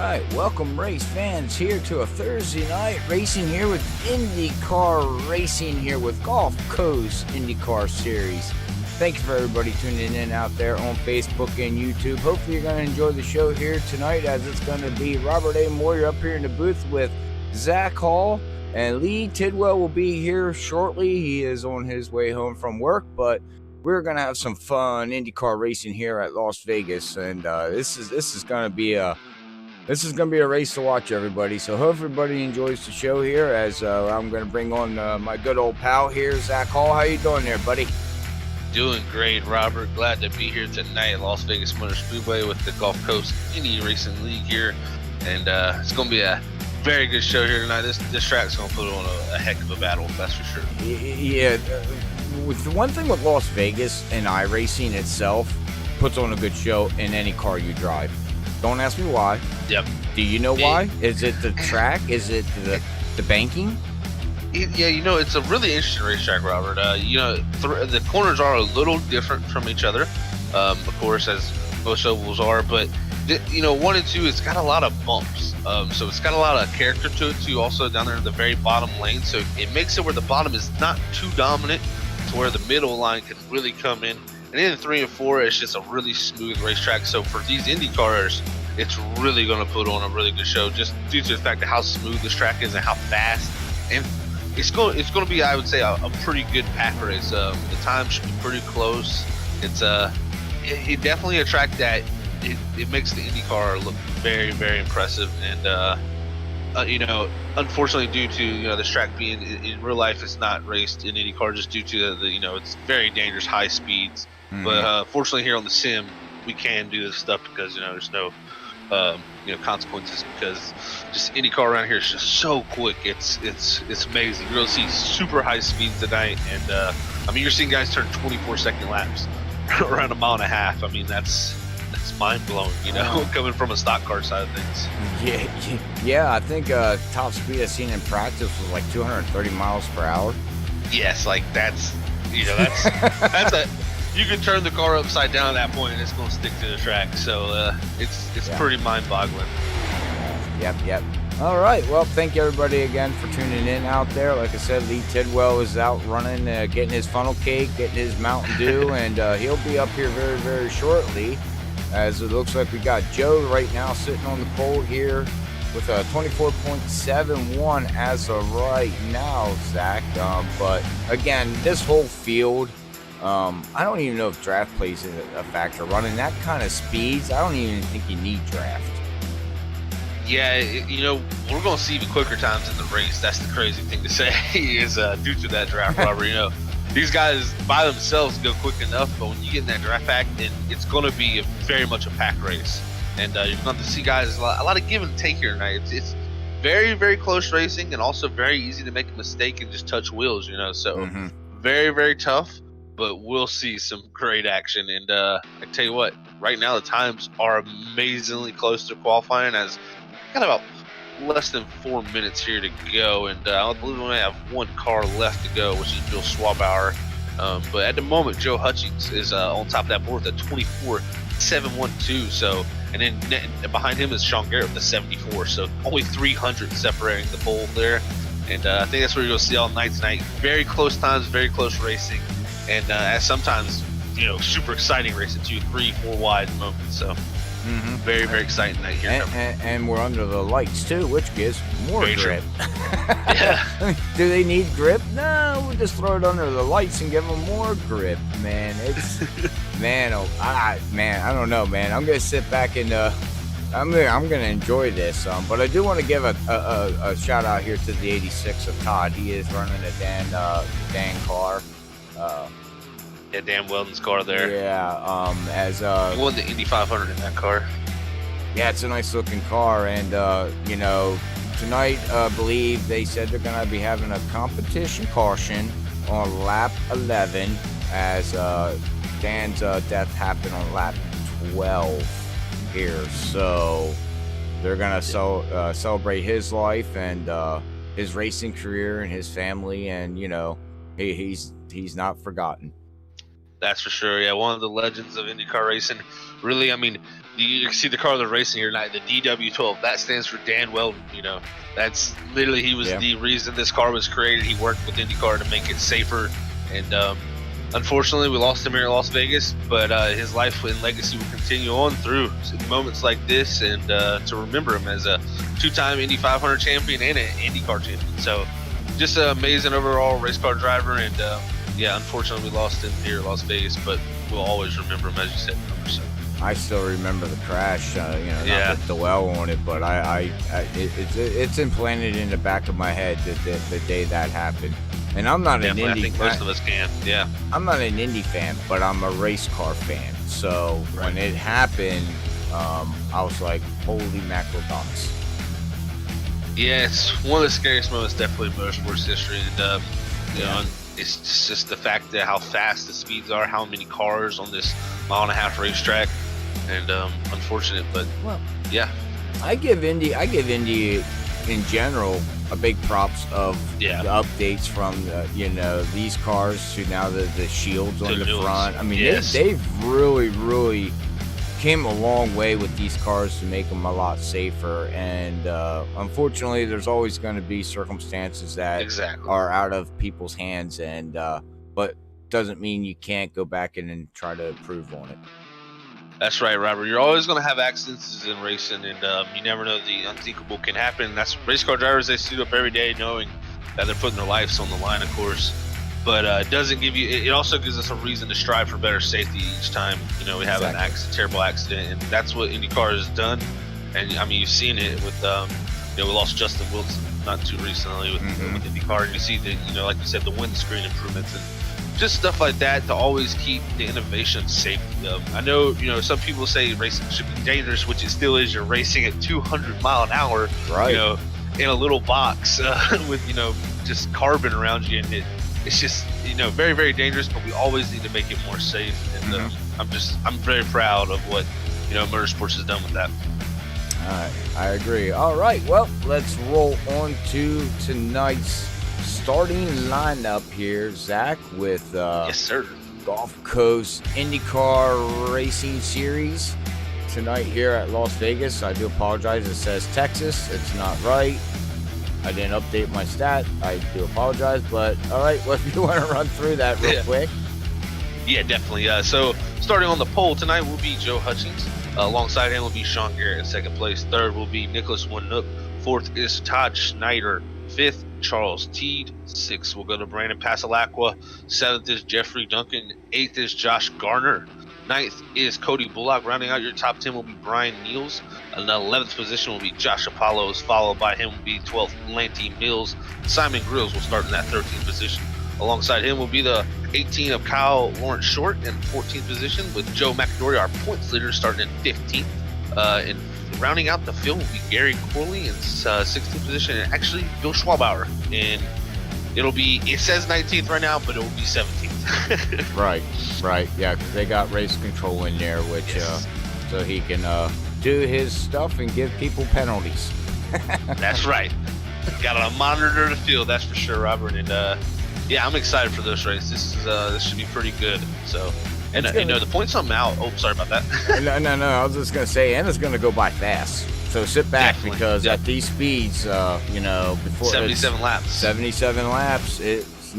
right, welcome race fans here to a Thursday night racing here with IndyCar Racing here with Gulf Coast IndyCar Series. Thanks for everybody tuning in out there on Facebook and YouTube. Hopefully you're going to enjoy the show here tonight, as it's going to be Robert A. Moyer up here in the booth with Zach Hall, and Lee Tidwell will be here shortly. He is on his way home from work, but we're going to have some fun IndyCar racing here at Las Vegas, and this is going to be a race to watch, everybody. So hope everybody enjoys the show here, as I'm going to bring on my good old pal here, Zach Hall. How you doing there, buddy? Doing great, Robert. Glad to be here tonight at Las Vegas Motor Speedway with the Gulf Coast Indy Racing League here, and it's going to be a very good show here tonight. This track's going to put on a heck of a battle, that's for sure. Yeah, the one thing with Las Vegas and iRacing itself puts on a good show in any car you drive. Don't ask me why. Yep. Do you know why? Is it the track? Is it the banking? Yeah, it's a really interesting racetrack, Robert. The corners are a little different from each other, of course, as most ovals are. But, 1 and 2, it's got a lot of bumps. So it's got a lot of character to it, too, also down there in the very bottom lane. So it makes it where the bottom is not too dominant to where the middle line can really come in. And in 3 and 4, it's just a really smooth racetrack. So for these Indy cars, it's really going to put on a really good show, just due to the fact of how smooth this track is and how fast. And it's going to be, I would say, a pretty good pack race. The time should be pretty close. It's it definitely a track that it makes the Indy car look very, very impressive. And unfortunately, due to this track being in real life, it's not raced in IndyCar just due to the it's very dangerous, high speeds. Mm-hmm. But fortunately, here on the sim, we can do this stuff because there's no consequences, because just IndyCar around here is just so quick. It's amazing. You're gonna see super high speeds tonight, and you're seeing guys turn 24-second laps around 1.5 miles. I mean, that's mind blowing, coming from a stock car side of things. Yeah. I think top speed I've seen in practice was like 230 miles per hour. Yes, like that's you can turn the car upside down at that point and it's going to stick to the track. So it's pretty mind-boggling. Yep. All right. Well, thank you everybody again for tuning in out there. Like I said, Lee Tidwell is out running, getting his funnel cake, getting his Mountain Dew, and he'll be up here very, very shortly. As it looks like we got Joe right now sitting on the pole here with a 24.71 as of right now, Zach. But again, this whole field, I don't even know if draft plays a factor. Running that kind of speeds, I don't even think you need draft. Yeah, we're going to see even quicker times in the race. That's the crazy thing to say is due to that draft, Robert. These guys by themselves go quick enough, but when you get in that draft pack, it's going to be very much a pack race. And you're going to see guys, a lot of give and take here tonight. It's very, very close racing, and also very easy to make a mistake and just touch wheels, So very, very tough, but we'll see some great action. And I tell you what, right now the times are amazingly close to qualifying, as got about less than 4 minutes here to go, and I believe we only have one car left to go, which is Bill Schwabauer. But at the moment, Joe Hutchings is on top of that board with a 24.712. So, and then behind him is Sean Garrett with a 74. So only 300 separating the pole there, and I think that's what you're going to see all night tonight. Very close times, very close racing, and as sometimes super exciting racing too, 3-4 wide moments. So. Very, very exciting night here. And we're under the lights too, which gives more very grip. Yeah. Do they need grip? No, we'll just throw it under the lights and give them more grip, man. It's I don't know, man. I'm gonna sit back and I'm gonna enjoy this. But I do want to give a shout out here to the 86 of Todd. He is running a Dan car. Yeah, Dan Weldon's car there. Yeah, he won the Indy 500 in that car. Yeah, it's a nice looking car, and tonight, I believe they said they're gonna be having a competition caution on lap 11, as Dan's death happened on lap 12 here. So they're gonna celebrate his life and his racing career and his family, and he's not forgotten. That's for sure. Yeah, one of the legends of IndyCar racing. Really, You can see the car they're racing here tonight, the DW12. That stands for Dan Weldon. You know, that's literally, he was the reason this car was created. He worked with IndyCar to make it safer, and unfortunately, we lost him here in Las Vegas. But his life and legacy will continue on through moments like this, and to remember him as a 2-time Indy 500 champion and an IndyCar champion. So, just an amazing overall race car driver, and yeah, unfortunately, we lost him here in Las Vegas, but we'll always remember him, as you said. So. I still remember the crash, you know, not to dwell on it, but it's implanted in the back of my head the day that happened. And I'm not an Indy. I think most of us can. Yeah. I'm not an Indy fan, but I'm a race car fan. So when it happened, I was like, "Holy macrodots!" Yeah, it's one of the scariest moments, definitely in motorsports history. And you know, it's just the fact that how fast the speeds are, how many cars on this 1.5 mile racetrack. And unfortunate, but yeah, I give Indy in general a big props of the updates from you know, these cars to now the shields on the front. I mean, they've really came a long way with these cars to make them a lot safer. And unfortunately, there's always going to be circumstances that are out of people's hands, and but doesn't mean you can't go back in and try to improve on it. That's right, Robert. You're always going to have accidents in racing, and you never know, the unthinkable can happen. That's race car drivers, they suit up every day knowing that they're putting their lives on the line, of course. But it doesn't give you, it also gives us a reason to strive for better safety each time, you know, we have an terrible accident. And that's what IndyCar has done. And I mean, you've seen it with, you know, we lost Justin Wilson not too recently with IndyCar. And you see the, you know, like you said, the windscreen improvements and just stuff like that to always keep the innovation safe. I know, you know, some people say racing should be dangerous, which it still is. You're racing at 200 mile an hour, you know, in a little box with, you know, just carbon around you, and it's just, you know, very, very dangerous. But we always need to make it more safe. And I'm very proud of what, you know, motorsports has done with that. All right, I agree. All right, well, let's roll on to tonight's starting lineup here, Zach, with yes, sir. Gulf Coast IndyCar Racing Series tonight here at Las Vegas. I do apologize. It says Texas. It's not right. I didn't update my stat. I do apologize. But all right, well, if you want to run through that real quick. Yeah, definitely. So starting on the pole tonight will be Joe Hutchings. Alongside him will be Sean Garrett in second place. Third will be Nicholas Winook. Fourth is Todd Schneider. Fifth, Charles Teed. Sixth will go to Brandon Pasalacqua. Seventh is Jeffrey Duncan. Eighth is Josh Garner. Ninth is Cody Bullock. Rounding out your top 10 will be Brian Niels. And the 11th position will be Josh Apollos. Followed by him will be 12th, Lanty Mills. Simon Grills will start in that 13th position. Alongside him will be the 18 of Kyle Lawrence Short in 14th position, with Joe McAdory, our points leader, starting in 15th. And rounding out the field will be Gary Corley in 16th position, and actually Bill Schwabauer. And it'll be, it says 19th right now, but it will be 17th. right. Yeah, because they got race control in there, which so he can do his stuff and give people penalties. That's right. Got to monitor the field, that's for sure, Robert. And yeah, I'm excited for this race. This should be pretty good. So, and you know, the points I'm out. Oh, sorry about that. no. I was just gonna say, and it's gonna go by fast. So sit back, because at these speeds, you know, before 77 laps. 77 laps. It's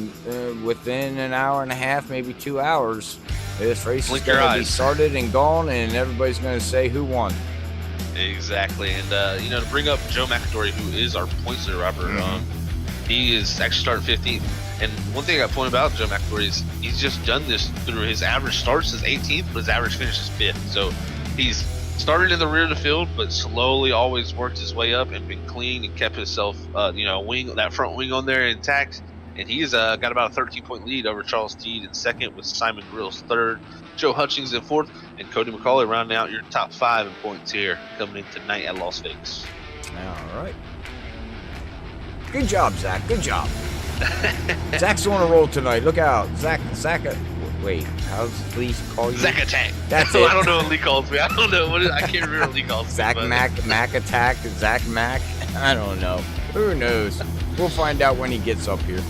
within an hour and a half, maybe 2 hours. This race is gonna be started and gone, and everybody's gonna say who won. Exactly, and you know, to bring up Joe McAdory, who is our points leader, Robert. He is actually starting 15th. And one thing I point about Joe McAdory is he's just done this through his average starts as 18th, but his average finish is 5th. So he's started in the rear of the field, but slowly always worked his way up and been clean and kept himself, you know, that front wing on there intact. And he's got about a 13-point lead over Charles Teed in second, with Simon Grills third, Joe Hutchings in fourth, and Cody McCauley rounding out your top 5 in points here coming in tonight at Las Vegas. All right. Good job, Zach. Good job. Zach's on a roll tonight. Look out. Zach. Wait, how's Lee call you? Zach Attack. That's it. I don't know what Lee calls me. I don't know. I can't remember what Lee calls me. Zach Mac Attack. Zach Mac. I don't know. Who knows? We'll find out when he gets up here.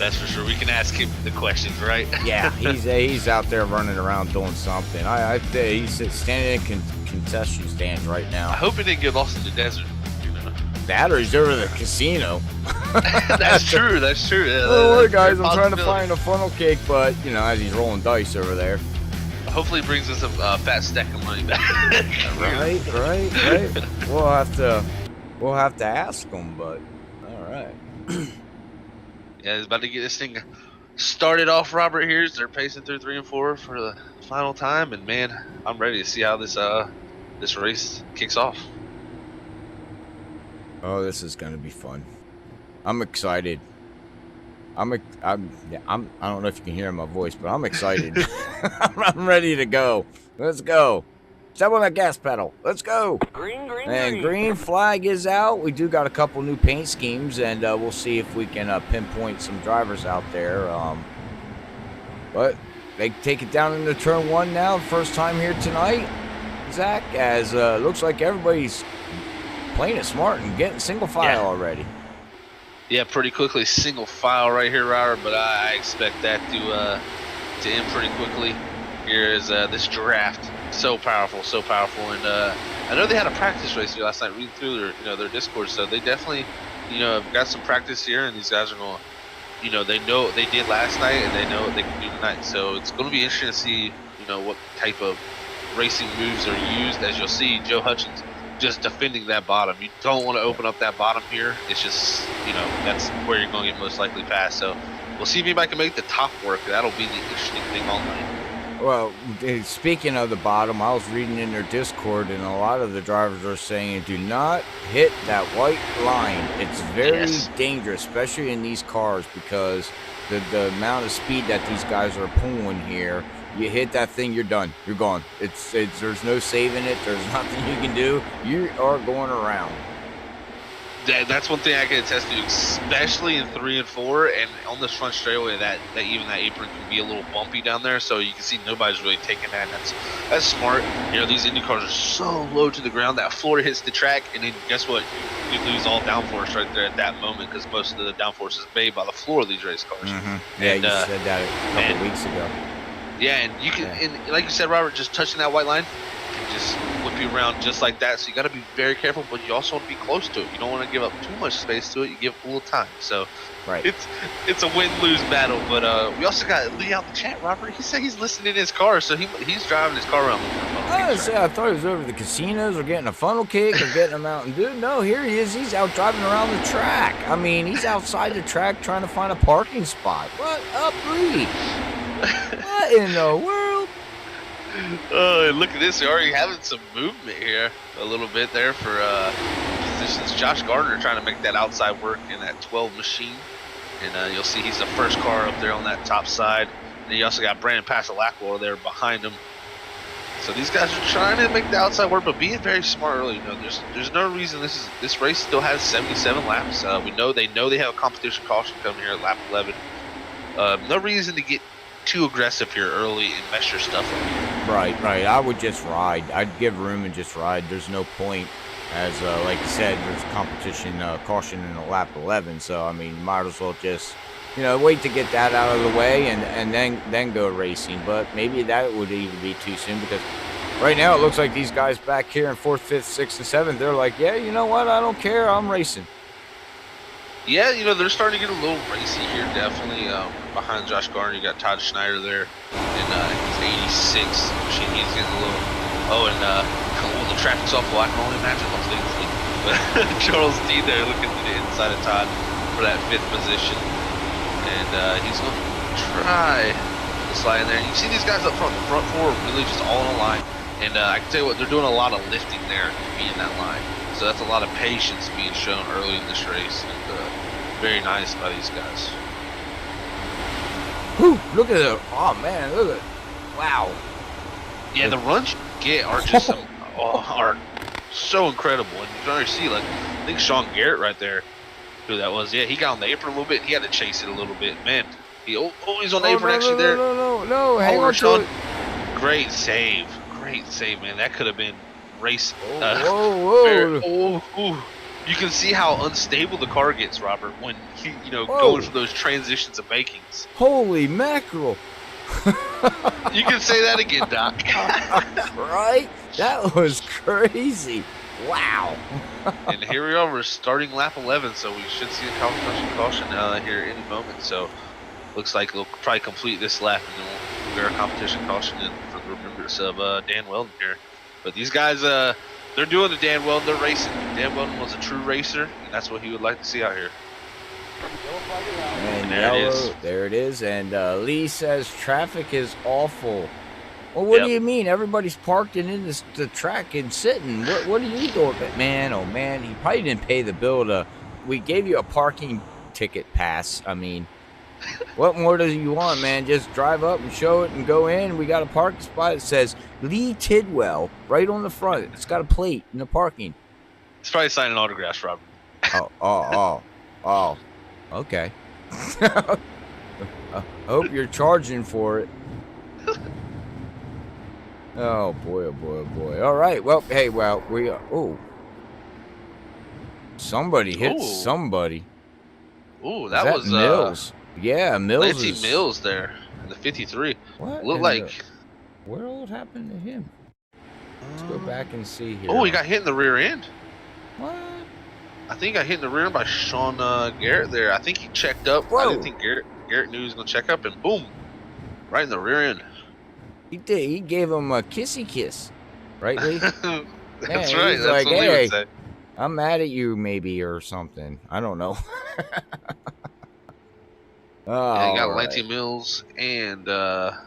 That's for sure. We can ask him the questions, right? Yeah, he's out there running around doing something. He's standing in concession stands right I now. hope he didn't get lost in the desert. That or he's over at the casino. That's true. That's true. Yeah, Oh, that's guys, a I'm trying to possibility. find a funnel cake, but you know, as he's rolling dice over there. Hopefully, he brings us a fat stack of money back. Right. We'll have to ask him, but all right. Yeah, he's about to get this thing started off. Robert here. They're pacing through 3 and 4 for the final time, and man, I'm ready to see how this race kicks off. Oh, this is gonna be fun. I'm excited. I don't know if you can hear my voice, but I'm excited. I'm ready to go. Let's go. Step on that gas pedal. Let's go. Green flag is out. We do got a couple new paint schemes, and we'll see if we can pinpoint some drivers out there. But they take it down into turn 1 now. First time here tonight, Zach, as looks like everybody's playing it smart and getting single file already. Yeah, pretty quickly, single file right here, Robert. But I expect that to end pretty quickly. Here is this draft, so powerful, and I know they had a practice race here last night. Reading through their Discord, so they definitely have got some practice here, and these guys are going. They know what they did last night, and they know what they can do tonight. So it's going to be interesting to see what type of racing moves are used. As you'll see, Joe Hutchins just defending that bottom. You don't want to open up that bottom here. It's just that's where you're going to get most likely past. So we'll see if anybody can make the top work. That'll be the interesting thing all night. Well, speaking of the bottom, I was reading in their Discord, and a lot of the drivers are saying, do not hit that white line. It's very dangerous, especially in these cars, because the amount of speed that these guys are pulling here, you hit that thing, you're done. You're gone. There's no saving it. There's nothing you can do. You are going around. That's one thing I can attest to, especially in 3 and 4, and on this front straightaway, that even that apron can be a little bumpy down there. So you can see nobody's really taking that. And that's smart. These Indy cars are so low to the ground that floor hits the track, and then guess what? You lose all downforce right there at that moment, because most of the downforce is made by the floor of these race cars. Mm-hmm. Yeah, you said that a couple weeks ago. Yeah, and you can, and like you said, Robert, just touching that white line can just whip you around just like that. So you got to be very careful, but you also want to be close to it. You don't want to give up too much space to it. You give a little time. So it's a win-lose battle. But we also got Lee out in the chat, Robert. He said he's listening in his car, so he's driving his car around. I thought he was over the casinos or getting a funnel cake or getting a Mountain Dew. No, here he is. He's out driving around the track. I mean, he's outside the track trying to find a parking spot. What up, Lee? What in the world? Oh, look at this. We're already having some movement here a little bit there for positions. Josh Gardner trying to make that outside work in that 12 machine. And you'll see he's the first car up there on that top side. And you also got Brandon Passalacqua there behind him. So these guys are trying to make the outside work, but being very smart early. There's no reason this race still has 77 laps. They know they have a competition caution coming here at lap 11. No reason to get too aggressive here early and mess your stuff up. Right. I would just ride. I'd give room and just ride. There's no point, as like you said, there's competition caution in the lap 11. So I mean, might as well just wait to get that out of the way and then go racing. But maybe that would even be too soon, because right now it looks like these guys back here in 4th, 5th, 6th, and 7th, they're like, yeah, you know what? I don't care. I'm racing. Yeah, they're starting to get a little racy here, definitely. Behind Josh Gardner, you got Todd Schneider there, and he's 86. He's getting a little. Oh, and the traffic's awful. I can only imagine those things. But Charles D there looking to the inside of Todd for that 5th position, and he's going to try to slide in there. And you see these guys up front. The front 4 are really just all in a line, and I can tell you what, they're doing a lot of lifting there to be in that line. So that's a lot of patience being shown early in this race, and very nice by these guys. Whew, look at it. Oh, man, look at it. Wow. Yeah, the runs you get are just are so incredible. And you can already see, like, I think Sean Garrett right there, who that was. Yeah, he got on the apron a little bit. He had to chase it a little bit. Man, he's on the apron actually there. No, hang on to it. Great save, man. That could have been race. Whoa. you can see how unstable the car gets, Robert, when going Whoa. for those transitions of bakings. Holy mackerel. You can say that again, Doc. Right? That was crazy. Wow. And here we are. We're starting lap 11, so we should see a caution here any moment. So looks like they'll probably complete this lap, and then we'll get our competition caution in for the remembrance of Dan Weldon here. But these guys, they're doing the Dan Weldon. They're racing. Dan Weldon was a true racer, and that's what he would like to see out here. And there yellow, it is. there it is. And Lee says traffic is awful. Well, what do you mean? Everybody's parked and in the track and sitting. What are you doing? But man, oh man, he probably didn't pay the bill we gave you a parking ticket pass. I mean, what more do you want, man? Just drive up and show it and go in. We got a parking spot that says Lee Tidwell right on the front. It's got a plate in the parking. It's probably signing autographs, Robert. Oh. Okay. I hope you're charging for it. Oh boy, oh boy, oh boy. All right. Well, hey, we are. Oh. Somebody hit somebody. Oh, that was Mills. Yeah, Mills. Lancey Mills there in the 53. What? Looked like. What all happened to him? Let's go back and see here. Oh, he got hit in the rear end. What? I think he got hit in the rear end by Sean Garrett there. I think he checked up. Whoa. I didn't think Garrett knew he was going to check up, and boom, right in the rear end. He did. He gave him a kissy kiss. Right, Lee? That's yeah, right. That's what hey, Lee would say. I'm mad at you, maybe, or something. I don't know. Yeah, you got Lancey Mills and Kyle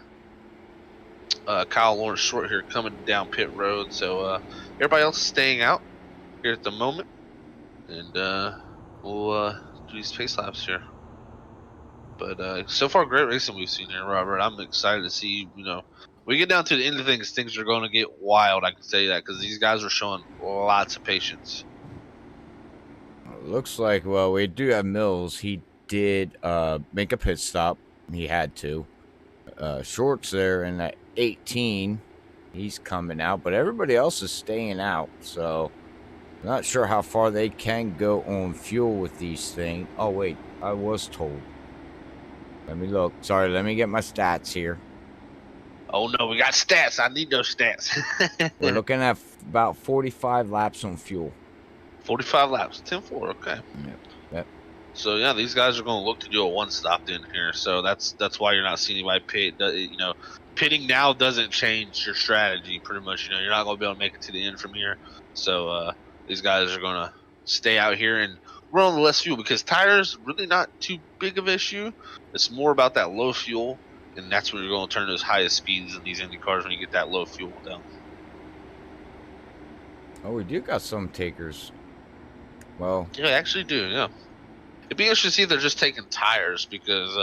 Lawrence Short here coming down pit road. So everybody else is staying out here at the moment, and we'll do these pace laps here. But so far, great racing we've seen here, Robert. I'm excited to see. We get down to the end of things are going to get wild. I can say that because these guys are showing lots of patience. Looks like, well, we do have Mills. He did make a pit stop. He had to. Shorts there in that 18. He's coming out, but everybody else is staying out. So, not sure how far they can go on fuel with these things. Oh, wait. I was told. Let me look. Sorry, let me get my stats here. Oh, no, we got stats. I need those stats. We're looking at about 45 laps on fuel. 45 laps. 10-4, okay. Yep. So, yeah, these guys are going to look to do a one-stop in here. So, that's why you're not seeing anybody pit. Pitting now doesn't change your strategy, pretty much. You're not going to be able to make it to the end from here. So, these guys are going to stay out here and run on the less fuel because tires really not too big of an issue. It's more about that low fuel. And that's when you're going to turn those highest speeds in these Indy cars when you get that low fuel down. Oh, we do got some takers. Well, yeah, I actually do. Yeah, it'd be interesting to see if they're just taking tires because,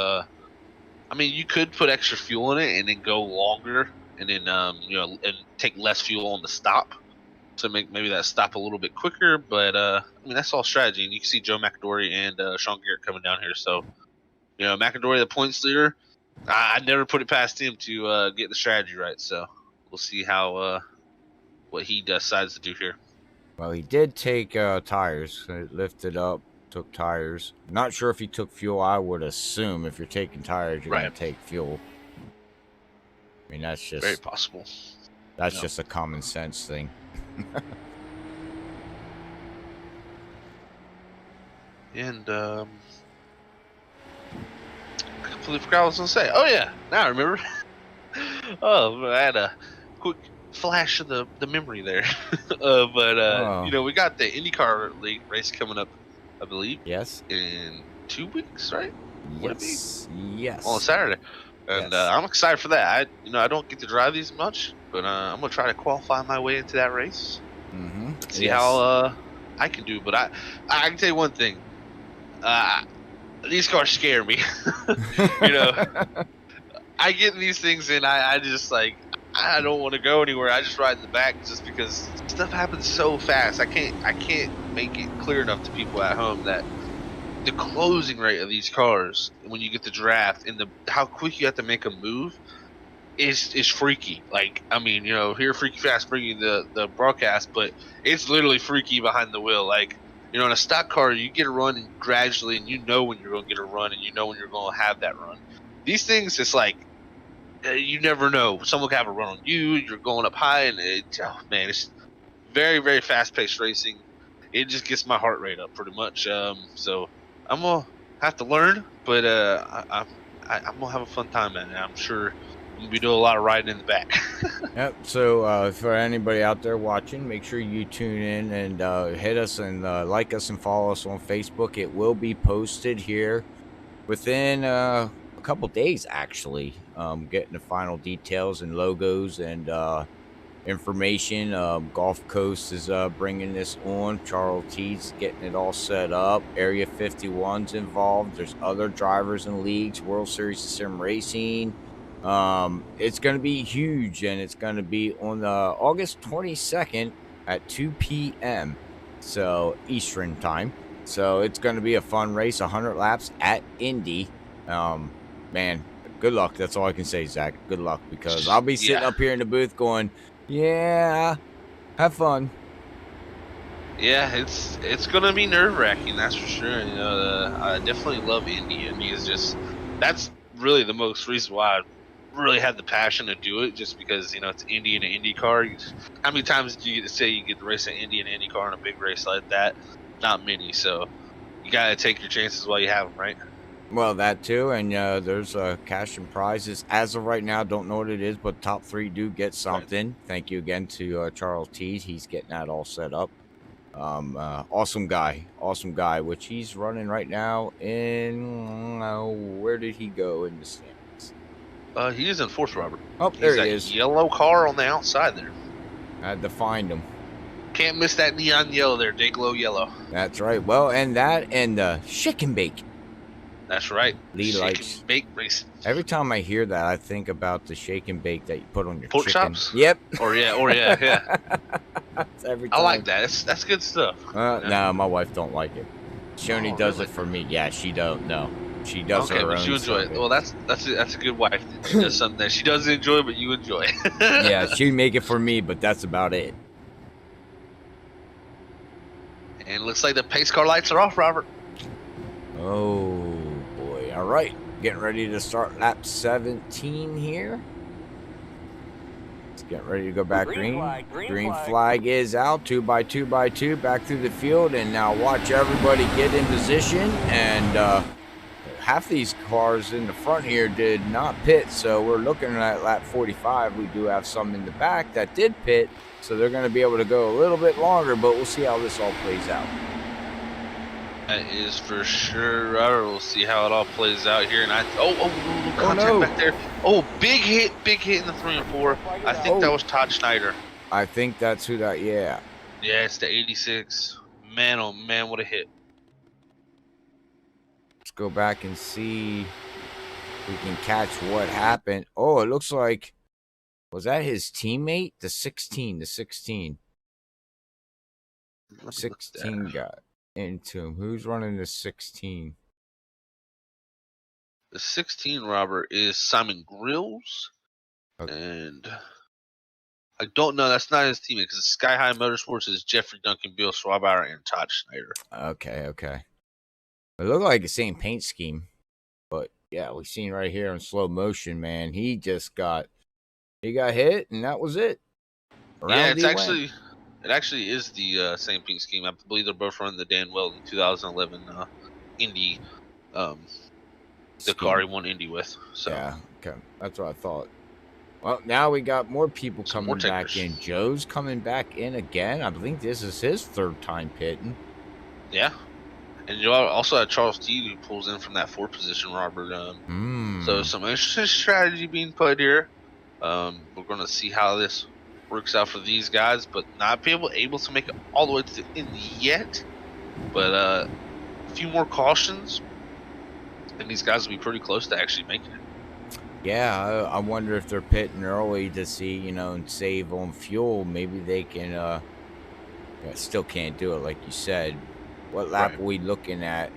I mean, you could put extra fuel in it and then go longer and then and take less fuel on the stop to make maybe that stop a little bit quicker. But I mean, that's all strategy. And you can see Joe McAdory and Sean Garrett coming down here. So McAdory, the points leader. I never put it past him to get the strategy right, so we'll see how what he decides to do here. Well, he did take tires. Lifted up, took tires. Not sure if he took fuel. I would assume if you're taking tires, you're going to take fuel. I mean, that's just... very possible. That's just a common sense thing. And I completely forgot what I was going to say. Oh, yeah. Now I remember. I had a quick flash of the memory there. We got the IndyCar League race coming up, I believe. Yes. In 2 weeks, right? Yes. Yes. On Saturday. And I'm excited for that. I don't get to drive these much, but I'm going to try to qualify my way into that race. Mm-hmm. See how I can do. But I can tell you one thing. These cars scare me. I get in these things and I just I don't want to go anywhere. I just ride in the back just because stuff happens so fast. I can't make it clear enough to people at home that the closing rate of these cars when you get the draft and how quick you have to make a move is freaky. Here Freaky Fast bringing the broadcast, but it's literally freaky behind the wheel. You know, in a stock car, you get a run and gradually, and you know when you're going to get a run, and you know when you're going to have that run. These things, it's like you never know. Someone can have a run on you. You're going up high, and oh man, it's very, very fast-paced racing. It just gets my heart rate up pretty much. So I'm gonna have to learn, but I'm gonna have a fun time at it. I'm sure I'm gonna be doing a lot of riding in the back. Yep. So for anybody out there watching, make sure you tune in and hit us and like us and follow us on Facebook. It will be posted here within a couple days, actually. Getting the final details and logos and information. Gulf Coast is bringing this on. Charles T's getting it all set up. Area 51's involved. There's other drivers and leagues. World Series of Sim Racing. It's going to be huge, and it's going to be on August 22nd at 2 p.m. So Eastern time. So it's going to be a fun race, 100 laps at Indy. Man, good luck. That's all I can say, Zach. Good luck, because I'll be sitting up here in the booth going, yeah, have fun. Yeah, it's gonna be nerve-wracking, that's for sure. You know, I definitely love Indy. Indy is just, that's really the most reason why I really had the passion to do it, just because, you know, it's Indy and an IndyCar. How many times do you get to say you get to race an Indy and an IndyCar in a big race like that? Not many. So you gotta take your chances while you have them, right? Well, that too, and there's cash and prizes. As of right now, don't know what it is, but top 3 do get something. Right. Thank you again to Charles T. He's getting that all set up. Awesome guy, which he's running right now in, where did he go in the standings? He is in 4th, Robert. Oh, there he is. Yellow car on the outside there. I had to find him. Can't miss that neon yellow there, day glow yellow. That's right. Well, and that and shake and bake. That's right. Lead lights. Bake race. Every time I hear that, I think about the shake and bake that you put on your pork chicken. chops. Yep. Or yeah. Every time. I like that. That's good stuff. No, my wife don't like it. She only does it for me. Yeah, she don't. No, she does her own. Okay, but you enjoy it. Well, that's a good wife. She does something that she doesn't enjoy, but you enjoy. Yeah, she make it for me, but that's about it. And it looks like the pace car lights are off, Robert. Oh boy! All right, getting ready to start lap 17 here. Let's get ready to go back green. Green flag is out. 2x2x2 back through the field, and now watch everybody get in position. And half these cars in the front here did not pit, so we're looking at lap 45. We do have some in the back that did pit, so they're going to be able to go a little bit longer, but we'll see how this all plays out. That is for sure, Robert. We'll see how it all plays out here. And contact back there. Oh, big hit in the 3 and 4. I think that was Todd Schneider. I think that's who that. Yeah. Yeah, it's the 86. Man, oh man, what a hit. Let's go back and see if we can catch what happened. Oh, it looks like, was that his teammate? The 16 got into him. Who's running the 16? The 16, Robert, is Simon Grills. Okay. And I don't know. That's not his teammate, because Sky High Motorsports is Jeffrey Duncan, Bill Schwabauer, and Todd Schneider. Okay. It looked like the same paint scheme. But yeah, we've seen right here in slow motion, man. He got hit, and that was it. It actually is the same paint scheme. I believe they're both running the Dan Weldon 2011 Indy, the car he won Indy with. So yeah, okay, that's what I thought. Well, now we got more people coming back in. Joe's coming back in again. I think this is his 3rd time pitting. Yeah, and you also had Charles T, who pulls in from that 4th position, Robert. So some interesting strategy being put here. We're going to see how this works out for these guys, but not be able to make it all the way to the end yet. But a few more cautions, and these guys will be pretty close to actually making it. Yeah, I wonder if they're pitting early to see, and save on fuel. Maybe they can. Still can't do it like you said. What lap are we looking at?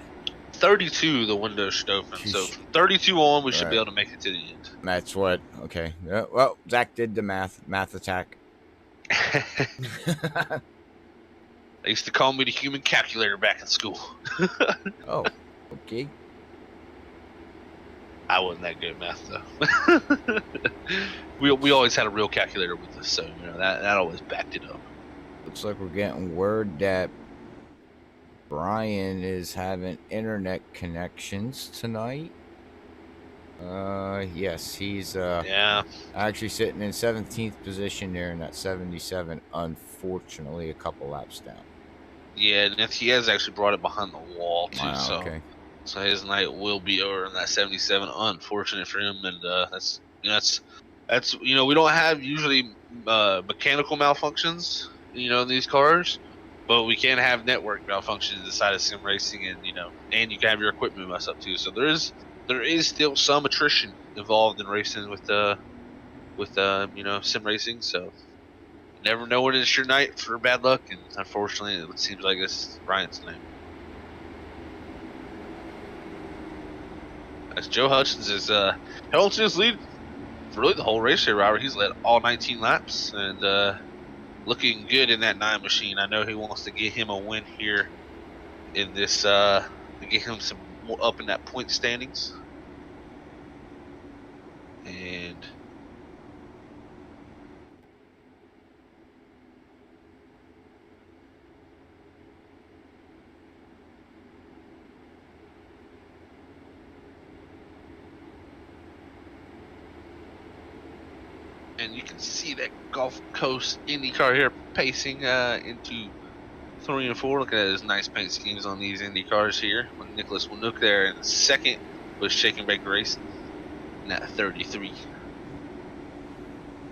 32, the window should open. So from 32 on, we should be able to make it to the end. That's what. Okay. Well, Zach did the math attack. They used to call me the human calculator back in school. Oh, okay. I wasn't that good at math though. we always had a real calculator with us, so you know that always backed it up. Looks like we're getting word that Brian is having internet connections tonight. Yes, he's Yeah. actually sitting in 17th position there in that 77. Unfortunately, a couple laps down. Yeah, and he has actually brought it behind the wall too. Wow, so, okay. so his night will be over in that 77. Unfortunate for him, and that's we don't have usually mechanical malfunctions, in these cars, but we can have network malfunctions inside of sim racing, and and you can have your equipment mess up too. So there is still some attrition involved in racing with sim racing. So you never know when it's your night for bad luck, and unfortunately, it seems like it's Brian's night. As Joe Hutchins is held to his lead for really the whole race here, Robert. He's led all 19 laps and looking good in that 9 machine. I know he wants to get him a win here in this to get him some more up in that point standings. And you can see that Gulf Coast IndyCar here pacing into 3 and 4. Look at his nice paint schemes on these Indy cars here. With Nicholas Winook there in second with Shake and Bake Racing in that 33.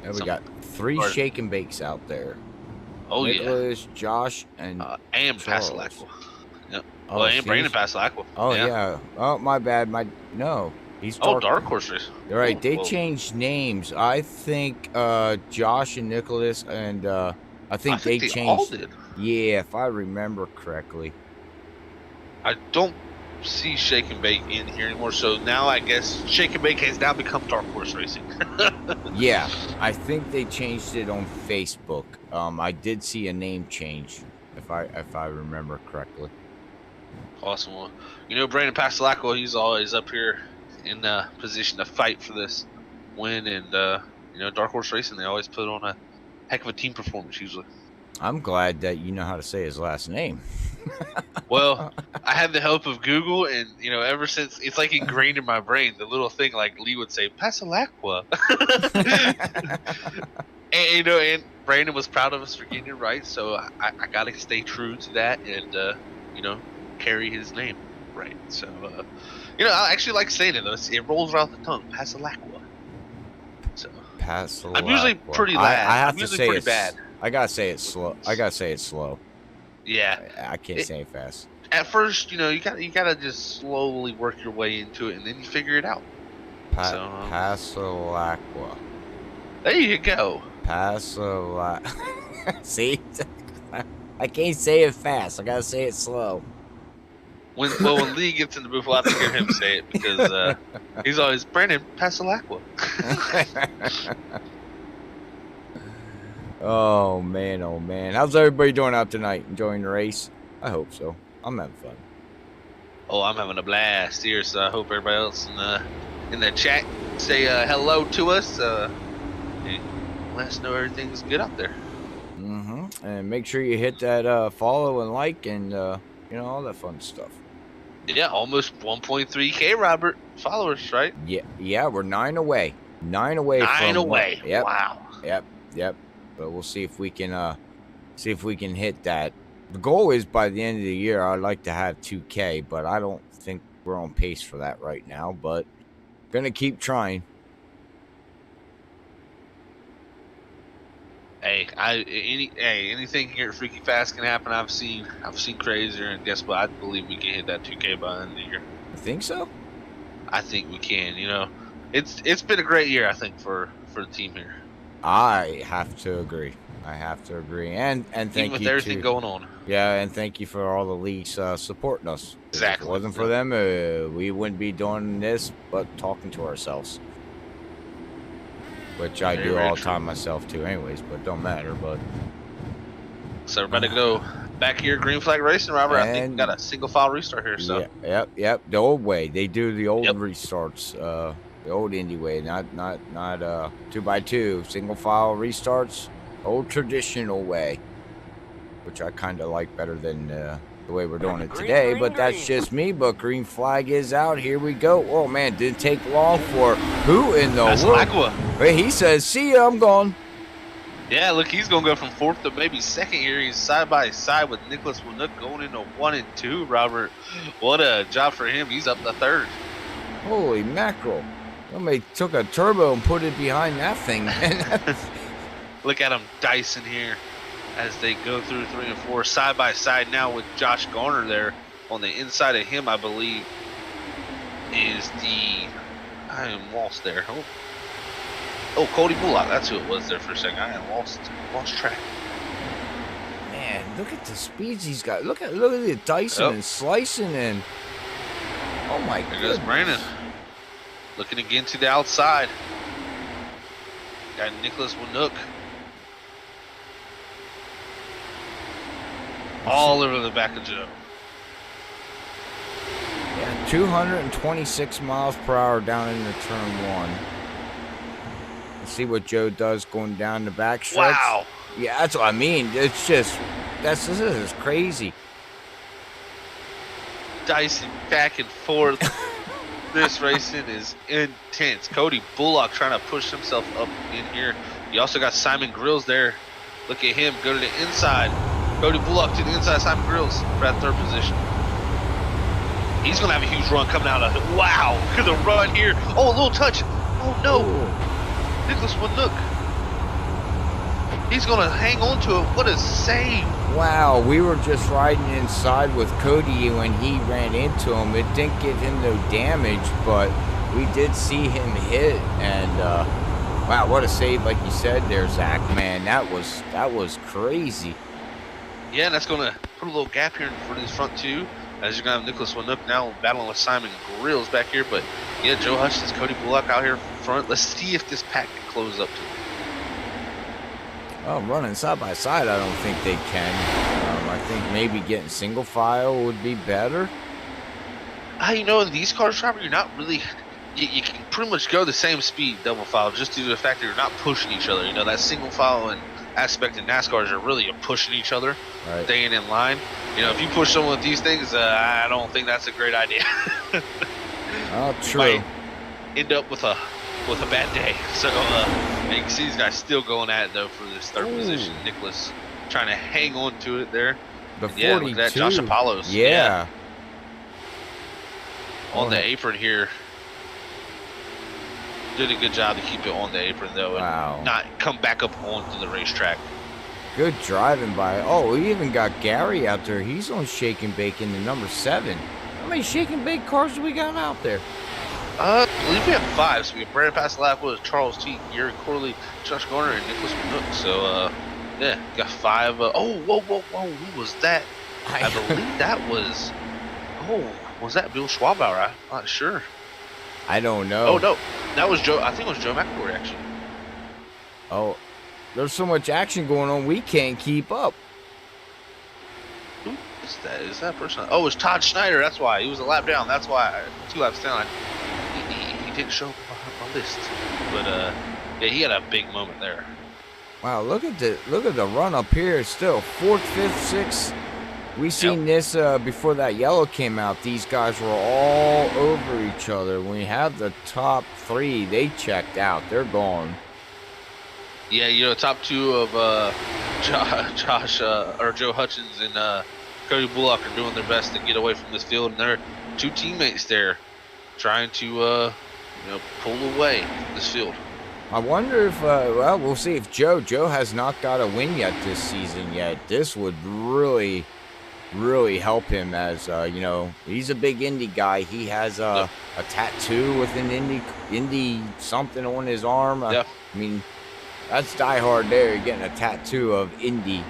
And we got 3 shake and bakes out there. Oh, Nicholas, Josh, and Pasalacqua. Yep. Oh, well, and Brandon Pasalacqua. Oh, yeah. Oh, my bad. No. He's Dark Horse Race. You're right. They changed names. I think Josh and Nicholas, and I think they changed. All did. Yeah, if I remember correctly. I don't see Shake and Bake in here anymore, so now I guess Shake and Bake has now become Dark Horse Racing. Yeah, I think they changed it on Facebook. I did see a name change, if I remember correctly. Awesome. Well, Brandon Pasalacqua, he's always up here in position to fight for this win, and Dark Horse Racing, they always put on a heck of a team performance usually. I'm glad that you know how to say his last name. Well, I had the help of Google, and ever since, it's like ingrained in my brain, the little thing like Lee would say Pasalacqua. and Brandon was proud of us for getting it right, so I gotta stay true to that and carry his name right. So I actually like saying it though. It rolls around the tongue. Pasalacqua. So Pasalacqua. I'm usually pretty bad. I have I'm to usually say pretty it's bad. I gotta say it slow. Yeah. I can't say it fast. At first, you gotta just slowly work your way into it, and then you figure it out. Pasalacqua. There you go. See, I can't say it fast. I gotta say it slow. When Lee gets in the booth, we'll have to hear him say it because he's always Brandon Pasalacqua. Oh man! How's everybody doing out tonight? Enjoying the race? I hope so. I'm having fun. Oh, I'm having a blast here. So I hope everybody else in the chat say hello to us. And let us know everything's good out there. And make sure you hit that follow and like and all that fun stuff. Yeah, almost 1.3K, Robert, followers, right? Yeah, we're 9 away. 9 away. 9 away. Yep. Wow. Yep. But we'll see if we can hit that. The goal is by the end of the year, I'd like to have 2K, but I don't think we're on pace for that right now. But gonna keep trying. Hey, anything here at Freaky Fast can happen. I've seen crazier, and guess what? I believe we can hit that 2K by the end of the year. You think so? I think we can. It's been a great year, I think, for the team here. I have to agree. And thank you with everything going on. Yeah, and thank you for all the leagues supporting us. Exactly. If it wasn't for them, we wouldn't be doing this, but talking to ourselves. Which I do all the time myself too anyways, but don't matter. But so everybody go back here, green flag racing, Robert. I think we And got a single file restart here. So yeah, yep. The old way. They do the old Yep. restarts. The old Indy way, not 2x2 single file restarts. Old traditional way, which I kind of like better than the way we're doing it today. But that's just me. But green flag is out. Here we go. Oh man, didn't take long for who in the that's world? Aqua. Wait, he says, "See ya, I'm gone." Yeah, look, he's gonna go from 4th to maybe 2nd here. He's side by side with Nicholas Winook going into 1 and 2. Robert, what a job for him. He's up to 3rd. Holy mackerel! Somebody took a turbo and put it behind that thing, man. Look at him dicing here as they go through 3 and 4 side by side now with Josh Garner there on the inside of him. I believe is I am lost there. Oh, Cody Bullock. That's who it was there for a second. I am lost track. Man, look at the speeds he's got. Look at the dicing and slicing and. Oh my god. There goes Brandon. Looking again to the outside. Got Nicholas Winook. All over the back of Joe. Yeah, 226 miles per hour down into turn 1. Let's see what Joe does going down the back stretch. Wow. Yeah, that's what I mean. It's just, this is crazy. Dicing back and forth. This racing is intense. Cody Bullock trying to push himself up in here. You also got Simon Grills there. Look at him go to the inside. Cody Bullock to the inside. Simon Grills for that 3rd position. He's going to have a huge run coming out of it. Wow. Look at the run here. Oh, a little touch. Oh, no. Ooh. Nicholas Winook. He's going to hang on to it. What a save. Wow, we were just riding inside with Cody when he ran into him. It didn't give him no damage, but we did see him hit. And, wow, what a save, like you said there, Zach. Man, that was crazy. Yeah, and that's going to put a little gap here for these front 2. As you're going to have Nicholas Winook now battling with Simon Grills back here. But, yeah, Joe Hutchins, Cody Bullock out here front. Let's see if this pack can close up to them. Oh, running side by side, I don't think they can. I think maybe getting single file would be better. You know, in these cars, Robert, you're not really... You can pretty much go the same speed double file just due to the fact that you're not pushing each other. You know, that single file and aspect in NASCAR are really pushing each other, right, staying in line. You know, if you push someone with these things, I don't think that's a great idea. Oh, true. You might end up with a bad day. So you can see these guys still going at it though for this 3rd position. Nicholas trying to hang on to it there. The 42. Yeah, look at that, Josh Apollos. Yeah. On the apron here. Did a good job to keep it on the apron though, and not come back up onto the racetrack. Good driving by. Oh, we even got Gary out there. He's on Shake and Bake in the number 7. How many Shake and Bake cars do we got out there? I believe we have 5. So we have Brandon Pascalappa, Charles T, Gary Corley, Josh Garner, and Nicholas Winook. So yeah, got 5. Whoa! Who was that? I believe that was. Was that Bill Schwabauer? I'm not sure. I don't know. Oh no, that was Joe. I think it was Joe McElroy actually. Oh, there's so much action going on, we can't keep up. Who is that? Is that person? Oh, it was Todd Schneider. That's why he was a lap down. That's why 2 laps down. He didn't show up on my list, but yeah, he had a big moment there. Wow, look at the run up here. Still 4th, 5th, 6th. We seen this before that yellow came out. These guys were all over each other. When we have the top 3, they checked out. They're gone. Yeah, you know, top 2 of Josh or Joe Hutchins and Cody Bullock are doing their best to get away from this field, and their 2 teammates there trying to pull away from this field. I wonder if, well, we'll see if Joe has not got a win yet this season yet. This would really help him as, he's a big Indy guy. He has a tattoo with an Indy something on his arm. I mean, that's diehard there, getting a tattoo of Indy.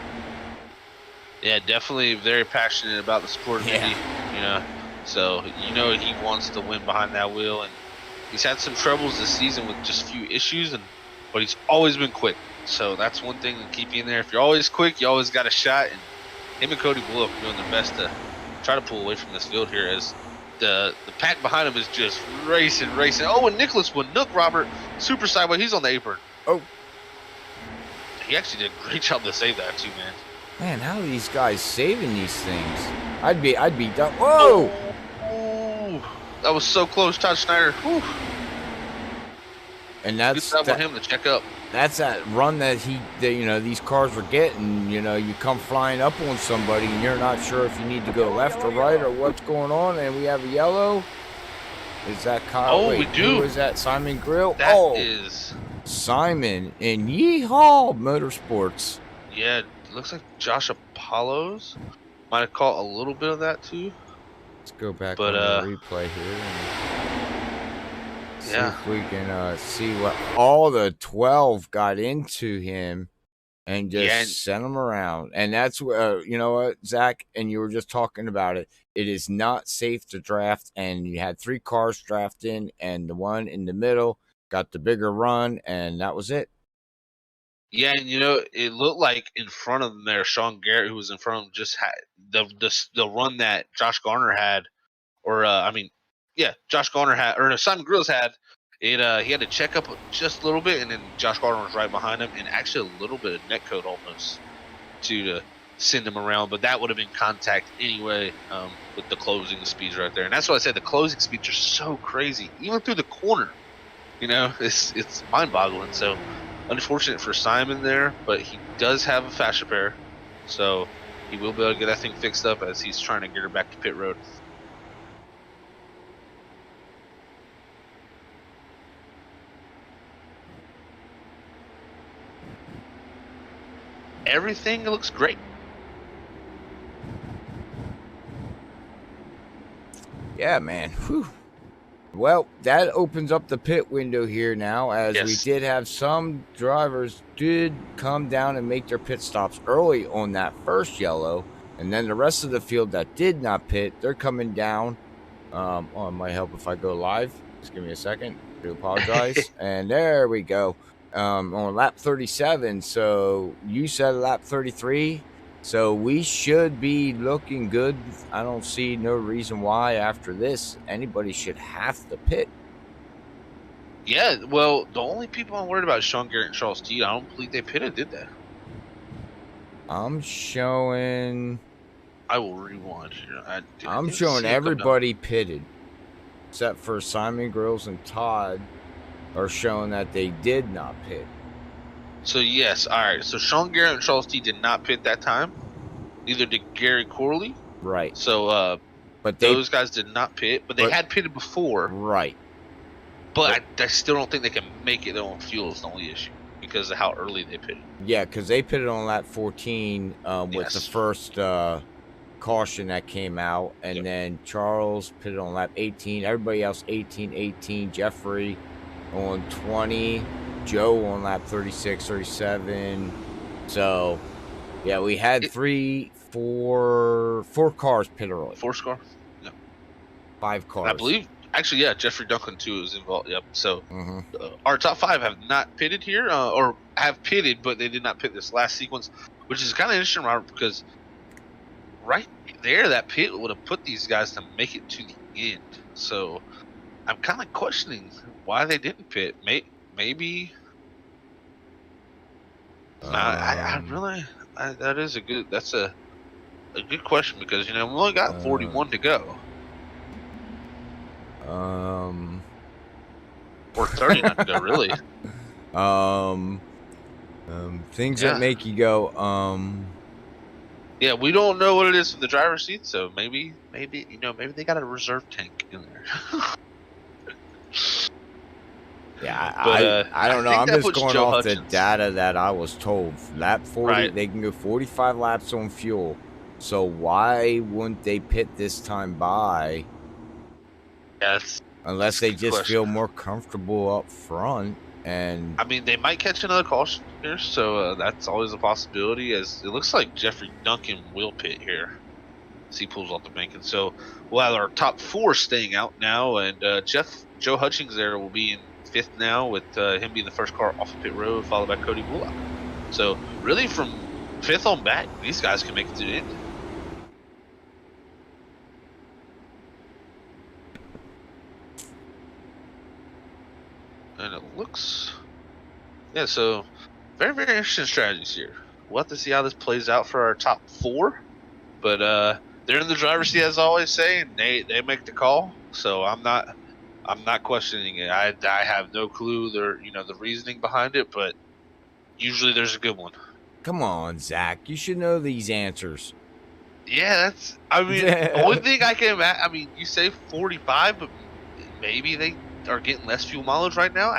Yeah, definitely very passionate about the sport of Indy, So, he wants to win behind that wheel, and he's had some troubles this season with just a few issues, but he's always been quick. So that's one thing to keep you in there. If you're always quick, you always got a shot, and him and Cody Bullock are doing their best to try to pull away from this field here as the pack behind him is just racing. Oh, and Nicholas Winook, Robert, super sideway. He's on the apron. Oh. He actually did a great job to save that too, man. Man, how are these guys saving these things? I'd be done. Whoa! Oh, that was so close, Todd Schneider. Whew. And that's good job on him to check up. That's that run that these cars were getting. You come flying up on somebody and you're not sure if you need to go left or right or what's going on. And we have a yellow. Is that Kyle? Oh, wait, we do. Who is that? Simon Grill? That is Simon in Yeehaw Motorsports. Yeah, it looks like Josh Apollos might have caught a little bit of that too. Let's go back on the replay here and see if we can see what all the 12 got into him and just sent him around. And that's you know what, Zach, and you were just talking about it. It is not safe to draft, and you had 3 cars draft in, and the one in the middle got the bigger run, and that was it. Yeah, and it looked like in front of them there, Sean Garrett, who was in front of him, just had the run that Josh Garner had, or Josh Garner had, or Simon Grills had. He had to check up just a little bit, and then Josh Garner was right behind him, and actually a little bit of net code almost to send him around. But that would have been contact anyway with the closing speeds right there, and that's why I said the closing speeds are so crazy, even through the corner. It's mind-boggling. So unfortunate for Simon there, but he does have a fast repair, so he will be able to get that thing fixed up as he's trying to get her back to pit road. Everything looks great. Yeah, man. Whew. Well, that opens up the pit window here now, as we did have some drivers did come down and make their pit stops early on that first yellow, and then the rest of the field that did not pit, they're coming down. It might help if I go live. Just give me a second. I do apologize. And there we go. On lap 37. So you said lap 33. So we should be looking good. I don't see no reason why after this anybody should have to pit. Yeah, well, the only people I'm worried about is Sean Garrett and Charles T. I don't believe they pitted, did they? I'm showing... I will rewind here. I'm showing everybody pitted, except for Simon Grills and Todd are showing that they did not pit. So, yes, all right. So, Sean Garrett and Charles T did not pit that time. Neither did Gary Corley. Right. So, but those guys did not pit, but they had pitted before. Right. But I still don't think they can make it on fuel is the only issue because of how early they pitted. Yeah, because they pitted on lap 14 with the first caution that came out. And then Charles pitted on lap 18. Everybody else 18. Jeffrey on 20. Joe on lap 36, 37. So, yeah, we had four cars pit early. 4 cars? No. 5 cars. I believe, actually, yeah, Jeffrey Duncan, too, is involved. Yep. So, our top 5 have not pitted here, or have pitted, but they did not pit this last sequence, which is kind of interesting, Robert, because right there, that pit would have put these guys to make it to the end. So, I'm kind of questioning why they didn't pit. Maybe that is that's a good question because we only got 41 to go. Or 39 to go, really. Things that make you go, Yeah, we don't know what it is from the driver's seat, so maybe they got a reserve tank in there. Yeah, I don't know. I'm just going off the data that I was told. Lap 40, they can go 45 laps on fuel. So why wouldn't they pit this time by? Yes. Unless they just feel more comfortable up front. And I mean, they might catch another caution here, so that's always a possibility. As it looks like Jeffrey Duncan will pit here as he pulls off the bank, and so we'll have our top 4 staying out now, and Joe Hutchings there will be in 5th now, with him being the first car off of pit road, followed by Cody Bullock. So really, from 5th on back, these guys can make it to the end. looks. Yeah, so very, very interesting strategies here. We'll have to see how this plays out for our top 4. But they're in the driver's seat, as I always say, and they make the call. So I'm not questioning it. I have no clue the reasoning behind it, but usually there's a good one. Come on, Zach. You should know these answers. Yeah, only thing I can imagine. I mean, you say 45, but maybe they are getting less fuel mileage right now.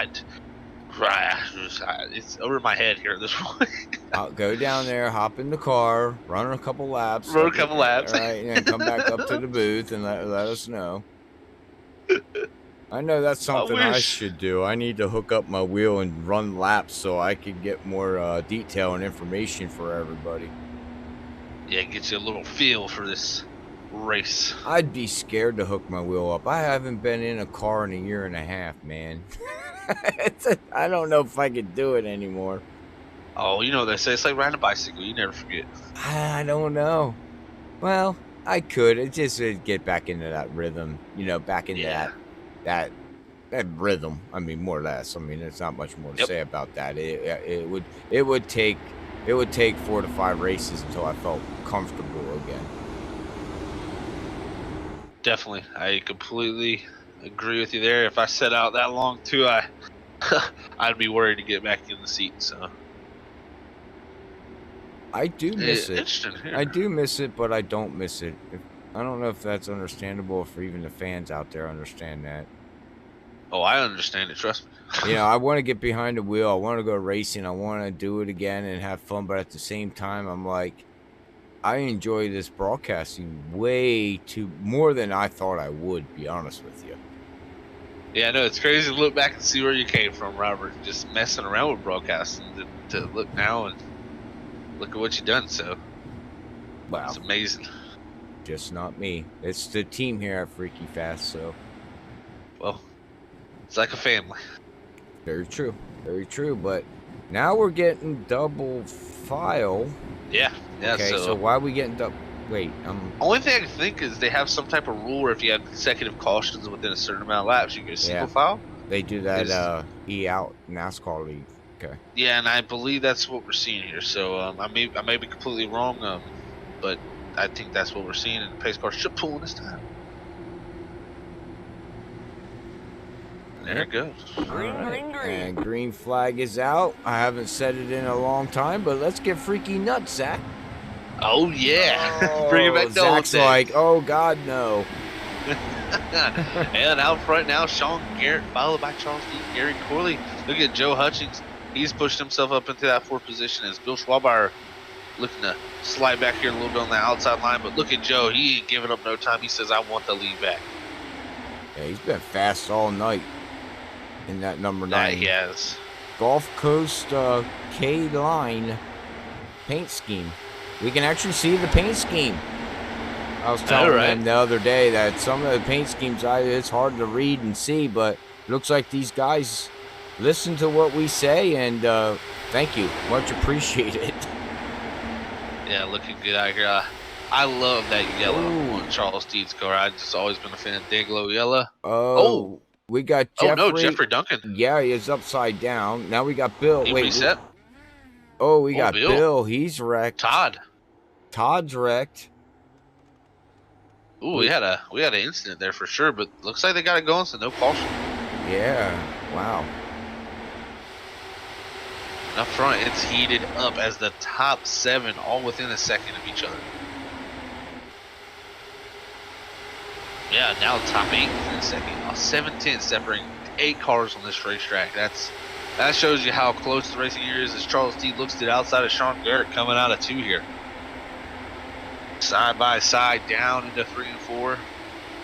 It's over my head here at this point. I'll go down there, hop in the car, run a couple laps. All right, and then come back up to the booth and let us know. I know that's something I should do. I need to hook up my wheel and run laps so I can get more detail and information for everybody. Yeah, get you a little feel for this race. I'd be scared to hook my wheel up. I haven't been in a car in a year and a half, man. I don't know if I could do it anymore. Oh, you know what they say, it's like riding a bicycle. You never forget. I don't know. Well, I could. It just would get back into that rhythm, back into that rhythm. I mean, more or less. I mean, there's not much more to say about that. It would take 4 to 5 races until I felt comfortable again. Definitely, I completely agree with you there. If I set out that long too, I'd be worried to get back in the seat. So I do miss it. Interesting here. I do miss it, but I don't miss it. I don't know if that's understandable, if even the fans out there understand that. Oh, I understand it. Trust me. I want to get behind the wheel. I want to go racing. I want to do it again and have fun. But at the same time, I'm like, I enjoy this broadcasting way more than I thought I would, be honest with you. Yeah, I know. It's crazy to look back and see where you came from, Robert. Just messing around with broadcasting to look now and look at what you've done. So, wow. It's amazing. Just not me. It's the team here at Freaky Fast, so. Well, it's like a family. Very true. Very true. But now we're getting double file. Yeah. Okay, so why are we getting double? Wait, only thing I can think is they have some type of rule where if you have consecutive cautions within a certain amount of laps, you get a single file. They do that E-out NASCAR league. Okay. Yeah, and I believe that's what we're seeing here. So I may be completely wrong, but I think that's what we're seeing, and the pace car should pull this time. There it goes. Green. And green flag is out. I haven't said it in a long time, but let's get freaky nuts, Zach. Oh, yeah. Bring it back to Zach's like, oh, God, no. And out front now, Sean Garrett, followed by Charles D. Gary Corley. Look at Joe Hutchings. He's pushed himself up into that 4th position as Bill Schwabauer looking to slide back here a little bit on the outside line. But look at Joe. He ain't giving up no time. He says, I want the lead back. Yeah, he's been fast all night in that number 9. He has. Gulf Coast K-Line paint scheme. We can actually see the paint scheme. I was telling them the other day that some of the paint schemes, it's hard to read and see, but it looks like these guys listen to what we say, and thank you. Much appreciated. Yeah, looking good out here. I love that yellow on Charles Deed's car. I've just always been a fan of Dayglow yellow. Oh, we got Jeffrey. Oh, no, Jeffrey Duncan. Yeah, he is upside down. Now we got Bill. He reset. We got Bill. He's wrecked. Todd's wrecked. Ooh, we had an incident there for sure, but looks like they got it going, so no caution. Yeah, wow. And up front, it's heated up as the top 7 all within a second of each other. Yeah, now top 8 within a second. 7-10 separating 8 cars on this racetrack. That shows you how close the racing here is as Charles D looks to the outside of Sean Garrett coming out of 2 here. Side by side down into 3 and 4.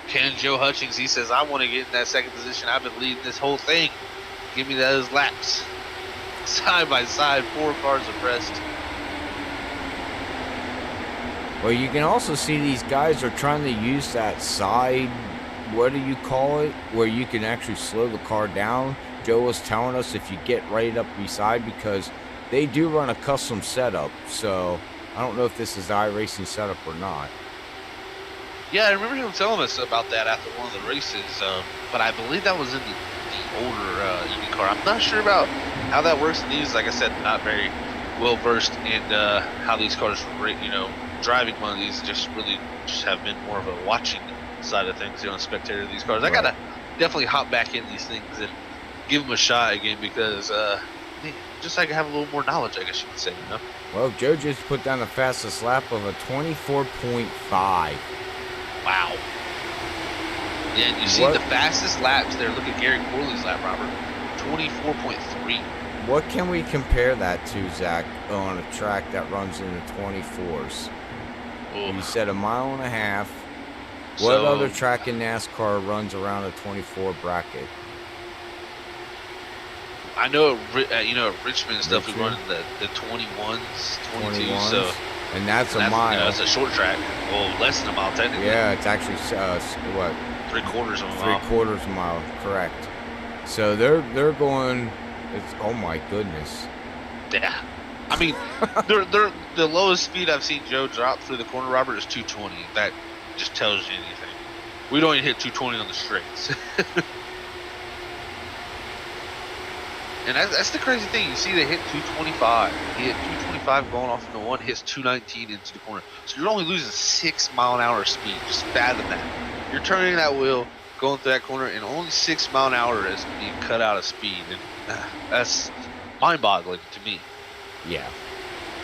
Ken Joe Hutchings, he says, I want to get in that 2nd position. I've been leading this whole thing. Give me those laps. Side by side, 4 cars abreast. Well, you can also see these guys are trying to use that side, what do you call it, where you can actually slow the car down. Joe was telling us if you get right up beside, because they do run a custom setup, so I don't know if this is the iRacing setup or not. Yeah, I remember him telling us about that after one of the races, but I believe that was in the the older IndyCar. I'm not sure about how that works in these. Like I said, not very well versed in how these cars, driving one of these just have been more of a watching side of things, spectator of these cars. I gotta definitely hop back in these things and give them a shot again because just so I can have a little more knowledge, I guess you could say, Well, Joe just put down the fastest lap of a 24.5. Wow. Yeah, and you see the fastest laps there. Look at Gary Corley's lap, Robert. 24.3. What can we compare that to, Zach, on a track that runs in the 24s? Oh. You said 1.5 miles. What other track in NASCAR runs around a 24 bracket? I know, at Richmond and stuff, we run the 21s, 22s, so. And that's a mile. It's a short track. Well, less than a mile, technically. Yeah, it's actually, what? 3/4 of a mile. 3/4 of a mile, correct. So they're going, oh my goodness. Yeah. I mean, the lowest speed I've seen Joe drop through the corner, Robert, is 220. That just tells you anything. We don't even hit 220 on the straights. And that's the crazy thing. You see, they hit 225. He hit 225 going off into one, hits 219 into the corner. So you're only losing 6 mile-an-hour speed. Just fathom that. You're turning that wheel, going through that corner, and only 6 mile-an-hour is being cut out of speed. And that's mind-boggling to me. Yeah.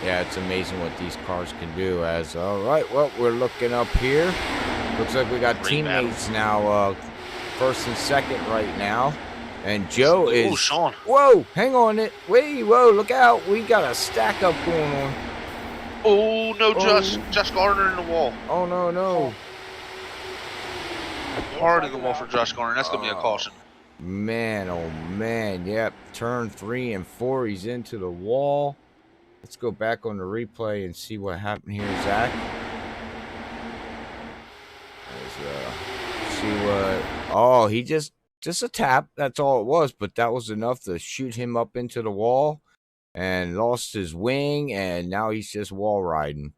Yeah, it's amazing what these cars can do. All right, well, we're looking up here. Looks like we got teammates now, first and second right now. And Joe is... Oh, Sean. Whoa, hang on it. Wait, whoa, look out. We got a stack up going on. Oh, no, Josh Gardner in the wall. Oh, no. Hard in the wall for Josh Gardner. That's going to be a caution. Man, oh, man. Yep, turn 3 and 4. He's into the wall. Let's go back on the replay and see what happened here, Zach. See what... Oh, he just a tap. That's all it was, but that was enough to shoot him up into the wall and lost his wing, and now he's just wall riding.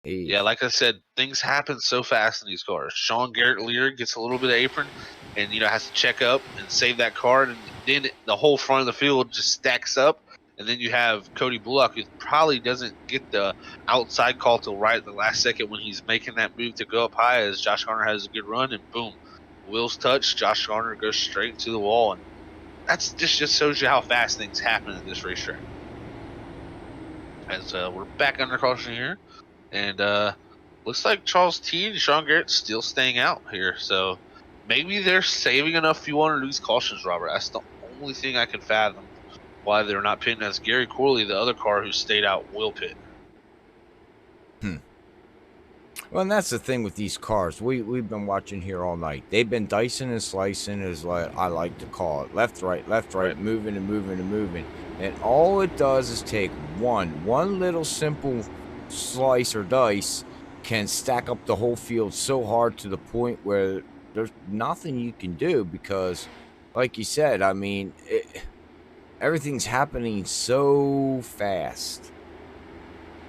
Yeah, like I said, things happen so fast in these cars. Sean Garrett Lear gets a little bit of apron and, has to check up and save that car, and then the whole front of the field just stacks up, and then you have Cody Bullock, who probably doesn't get the outside call till right at the last second when he's making that move to go up high as Josh Gardner has a good run, and boom. Wheels touch, Josh Gardner goes straight to the wall, and that's just shows you how fast things happen at this racetrack. As we're back under caution here, and looks like Charles T and Sean Garrett still staying out here, so maybe they're saving enough fuel under these cautions, Robert. That's the only thing I can fathom why they're not pitting, as Gary Corley, the other car who stayed out, will pit. Well, and that's the thing with these cars. We've been watching here all night. They've been dicing and slicing, as I like to call it. Left, right, moving and moving and moving. And all it does is take one little simple slice or dice can stack up the whole field so hard to the point where there's nothing you can do because, like you said, I mean, everything's happening so fast.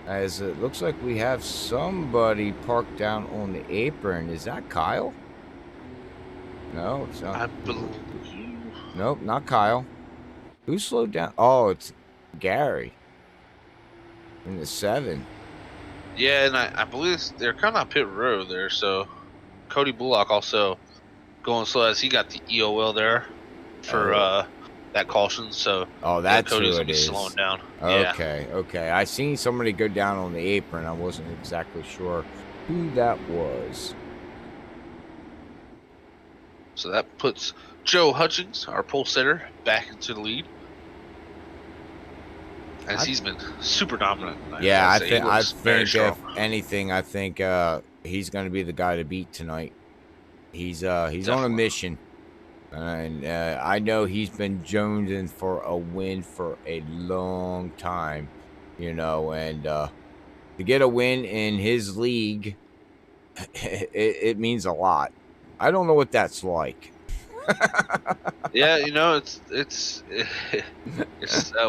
As it looks like we have somebody parked down on the apron. Is that Kyle? No, it's not. I believe. Nope, not Kyle. Who slowed down? Oh, it's Gary. In the 7. Yeah, and I believe they're coming out pit road there, so Cody Bullock also going slow as he got the EOL there for that caution, so that's Cody's who it is. Slowing down. Okay, okay. I seen somebody go down on the apron. I wasn't exactly sure who that was. So that puts Joe Hutchings, our pole sitter, back into the lead, as he's been super dominant. Yeah, I think if anything, I think he's going to be the guy to beat tonight. He's on a mission. And I know he's been jonesing for a win for a long time, and to get a win in his league, it means a lot. I don't know what that's like. Yeah, it's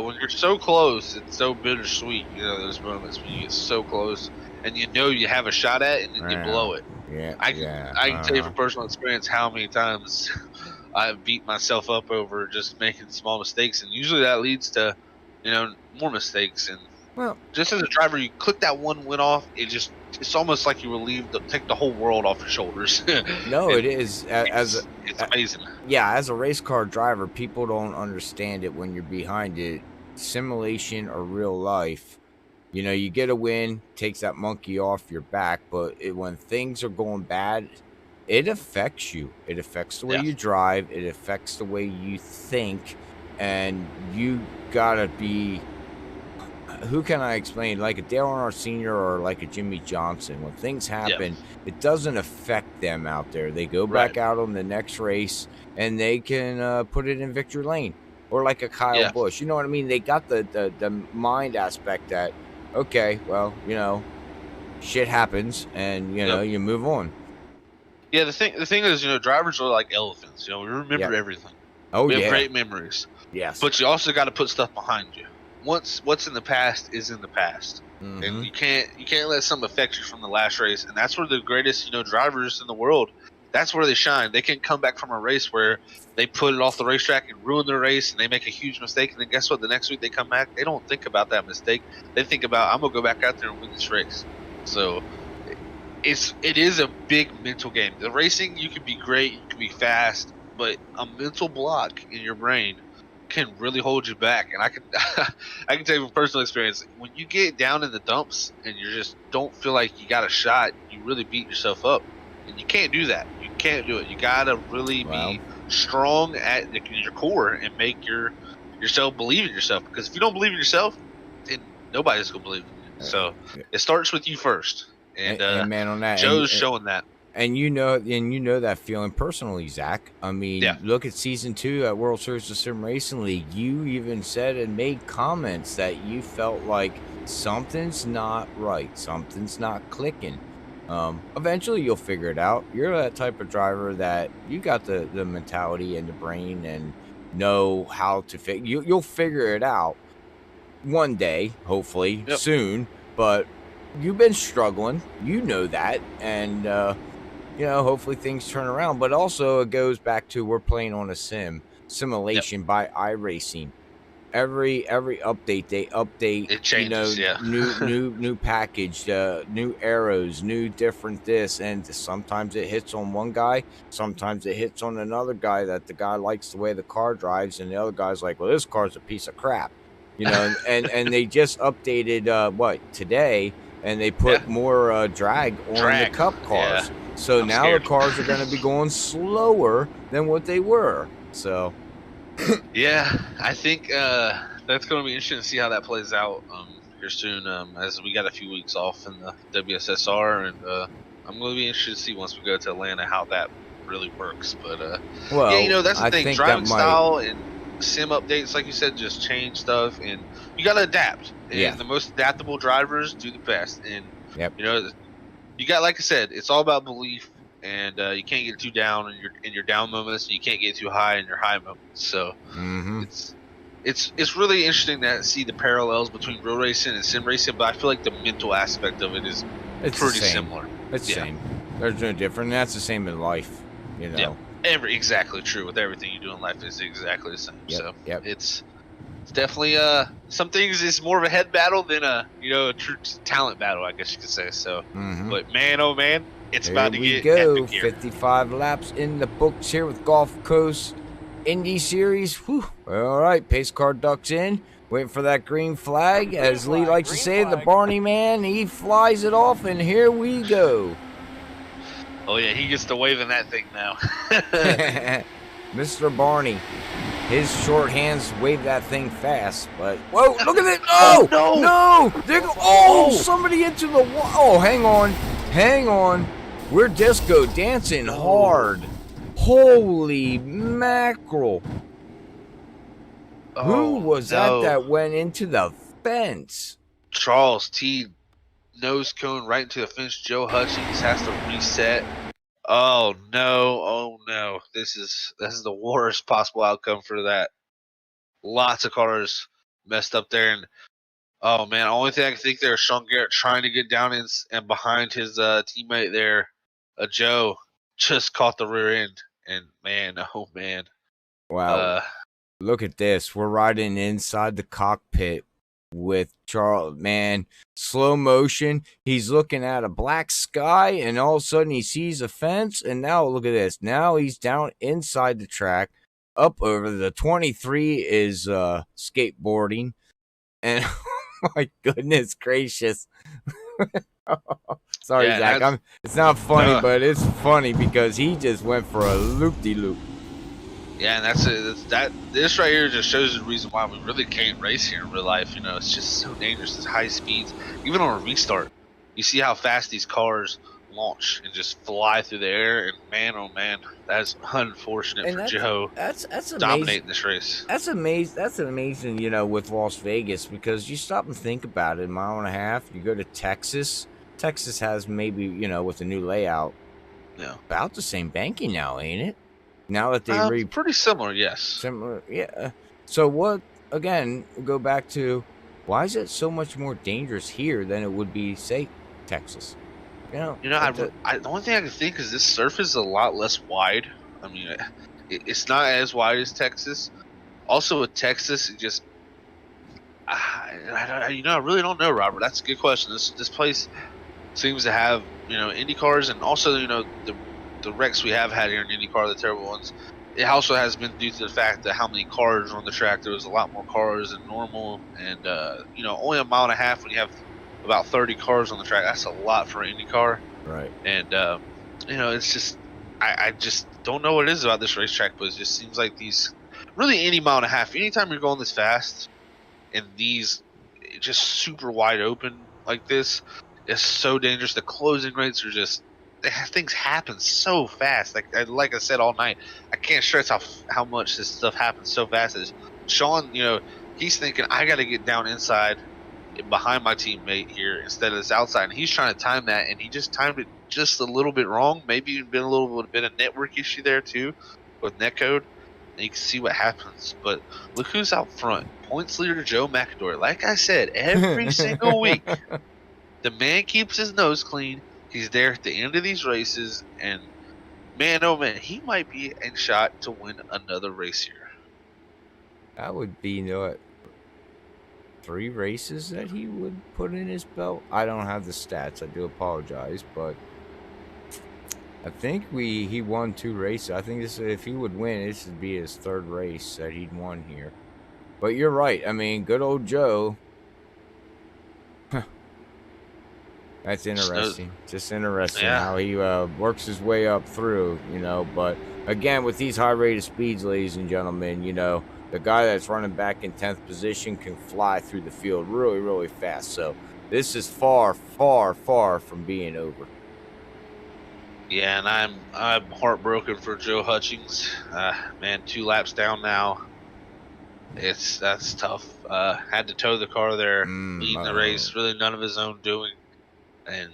when you're so close, it's so bittersweet. Those moments when you get so close and you have a shot at it and then you blow it. Yeah, I can tell you from personal experience how many times I beat myself up over just making small mistakes, and usually that leads to, more mistakes. And Well, just as a driver, you click that one win off, it's almost like you take the whole world off your shoulders. no, And it is it's amazing. yeah, as a race car driver, people don't understand it when you're behind it. Simulation or real life, you get a win, takes that monkey off your back, but when things are going bad, it affects you. It affects the way Yeah, you drive, it affects the way you think, and you gotta be who can I explain? Like a Dale Earnhardt Sr. or like a Jimmy Johnson, when things yeah, happen, it doesn't affect them out there. They go right, back out on the next race and they can put it in victory lane, or like a Kyle yeah, Busch. You know what I mean? They got the mind aspect that, okay, well, shit happens and yep. you move on. Yeah, the thing is, drivers are like elephants. We remember Yep. everything. Oh We have yeah. great memories, Yes. but you also got to put stuff behind you. Once what's in the past is in the past, and Mm-hmm. you can't let something affect you from the last race. And that's where the greatest drivers in the world. That's where they shine. They can come back from a race where they put it off the racetrack and ruin their race, and they make a huge mistake. And then guess what? The next week they come back, they don't think about that mistake. They think about, I'm gonna go back out there and win this race. So it is a big mental game. The racing, you can be great, you can be fast, but a mental block in your brain can really hold you back. And I can I can tell you from personal experience, when you get down in the dumps and you just don't feel like you got a shot, you really beat yourself up. And you can't do that. You can't do it. You gotta really Well, be strong at your core and make yourself believe in yourself. Because if you don't believe in yourself, then nobody's gonna believe in you. So it starts with you first. And amen on that. Joe's showing that. And you know that feeling personally, Zach. I Yeah. mean, look at season 2 at World Series of Sim Racing League. You even said and made comments that you felt like something's not right, something's not clicking. Eventually, you'll figure it out. You're that type of driver that you got the mentality and the brain and know how to fix. You'll figure it out one day, hopefully Yep. soon. But you've been struggling, that, and hopefully things turn around. But also, it goes back to we're playing on a Yep. simulation by iRacing. Every update they update, It changes. Yeah. new package, new arrows, new different this, and sometimes it hits on one guy, sometimes it hits on another guy that the guy likes the way the car drives, and the other guy's like, well, this car's a piece of crap, and they just updated what today, and they Yeah. put more drag on the cup Yeah. cars. So I'm now scared. the cars are going to be going slower than what they were. So Yeah. I think that's going to be interesting to see how that plays out here soon. As we got a few weeks off in the WSSR, and I'm going to be interested to see once we go to Atlanta how that really works. But yeah, well, that's the I thing. think that Driving might. style and sim updates, like you said, just change stuff, and you got to adapt. And Yeah. the most adaptable drivers do the best. And Yep. you got, like I said, it's all about belief, and you can't get too down in your down moments, and you can't get too high in your high moments. So Mm-hmm. it's really interesting to see the parallels between real racing and sim racing, but I feel like the mental aspect of it is It's pretty the same. similar. It's the same. There's no different. That's the same in life. Yeah, exactly true. With everything you do in life, is exactly the same. Yep. So Yep. it's definitely some things is more of a head battle than a true talent battle, I guess you could say. So, Mm-hmm. but man, oh man, it's Here about to we get go. epic here. 55 laps in the books here with Gulf Coast Indy Series. Whew. All right, pace car ducks in. Waiting for that green flag. As Lee likes to say, the Barney man, he flies it off, and here we go. Oh yeah, he gets to waving that thing now. Mr. Barney. His short hands wave that thing fast, but whoa! Look at it! No, Oh, no! There go! Oh, somebody into the wall! Oh, hang on! We're disco dancing hard. Holy mackerel! Who was that went into the fence? Charles T. Nose cone right into the fence. Joe Hutchings has to reset. Oh no! This is the worst possible outcome for that. Lots of cars messed up there, and oh man, only thing I can think there is Sean Garrett trying to get down and behind his teammate there, Joe, just caught the rear end, and man, oh man, Wow. uh, Look at this. We're riding inside the cockpit with Charles. Man, slow motion. He's looking at a black sky, and all of a sudden he sees a fence. And now look at this. Now he's down inside the track. Up over the 23 is skateboarding. And oh my goodness gracious. Sorry, yeah, Zach. that's It's not funny, no, but it's funny because he just went for a loop-de-loop. yeah, and this right here just shows the reason why we really can't race here in real life. You know, it's just so dangerous. It's high speeds, even on a restart. You see how fast these cars launch and just fly through the air, and man, oh man, that's unfortunate And for Joe that's amazing. dominating this race. That's amazing. That's amazing, with Las Vegas because you stop and think about it. A mile and a half. You go to Texas. Texas has maybe with the new layout Yeah, about the same banking now, ain't it? Now that they pretty similar, yes. similar, yeah. So what? Again, go back to why is it so much more dangerous here than it would be, say, Texas? The only thing I can think is this surface is a lot less wide. I mean, it's not as wide as Texas. Also, with Texas, it just I really don't know, Robert. That's a good question. This place seems to have Indy cars, and also the wrecks we have had here in IndyCar, the terrible ones. It also has been due to the fact that how many cars are on the track. There was a lot more cars than normal, and only a mile and a half when you have about 30 cars on the track. That's a lot for an IndyCar. Right. And it's just I just don't know what it is about this racetrack, but it just seems like these really any mile and a half. Anytime you're going this fast, and these just super wide open like this, is so dangerous. The closing rates are just things happen so fast. Like I said all night, I can't stress how much this stuff happens so fast. As Sean, he's thinking I got to get down inside behind my teammate here instead of this outside, and he's trying to time that, and he just timed it just a little bit wrong. Maybe even been a little bit of network issue there too with netcode, and you can see what happens. But look who's out front, points leader Joe McAdory. Like I said, every single week the man keeps his nose clean. He's there at the end of these races, and man, oh man, he might be in shot to win another race here. That would be 3 races that he would put in his belt. I don't have the stats. I do apologize, but I think he won 2 races. I think if he would win, this would be his 3rd race that he'd won here. But you're right. I mean, good old Joe. That's interesting. Just interesting how he works his way up through, But again, with these high-rated speeds, ladies and gentlemen, the guy that's running back in 10th position can fly through the field really, really fast. So this is far, far, far from being over. Yeah, and I'm heartbroken for Joe Hutchings. Man, 2 laps down now. That's tough. Had to tow the car there, leading the race. Really none of his own doing, and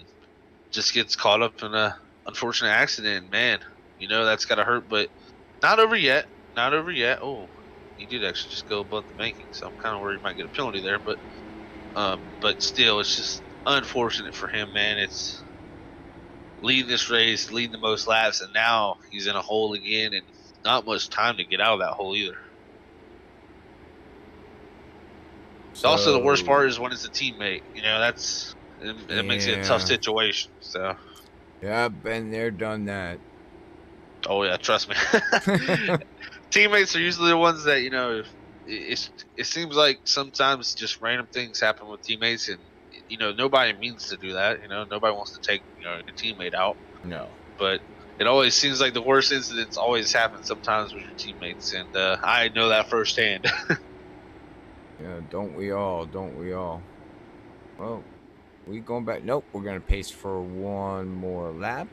just gets caught up in a unfortunate accident. Man, that's gotta hurt, but not over yet. Not over yet. Oh, he did actually just go above the banking, so I'm kind of worried he might get a penalty there. But still, it's just unfortunate for him, man. It's leading this race, leading the most laps, and now he's in a hole again, and not much time to get out of that hole either. So, also, the worst part is when it's a teammate. It makes it a tough situation. So. Yeah, been there, done that. Oh yeah, trust me. Teammates are usually the ones that it seems like sometimes just random things happen with teammates, and nobody means to do that. Nobody wants to take your teammate out. No. But it always seems like the worst incidents always happen sometimes with your teammates, and I know that firsthand. Yeah, don't we all? Don't we all? Well, we going back? Nope, we're gonna pace for one more lap.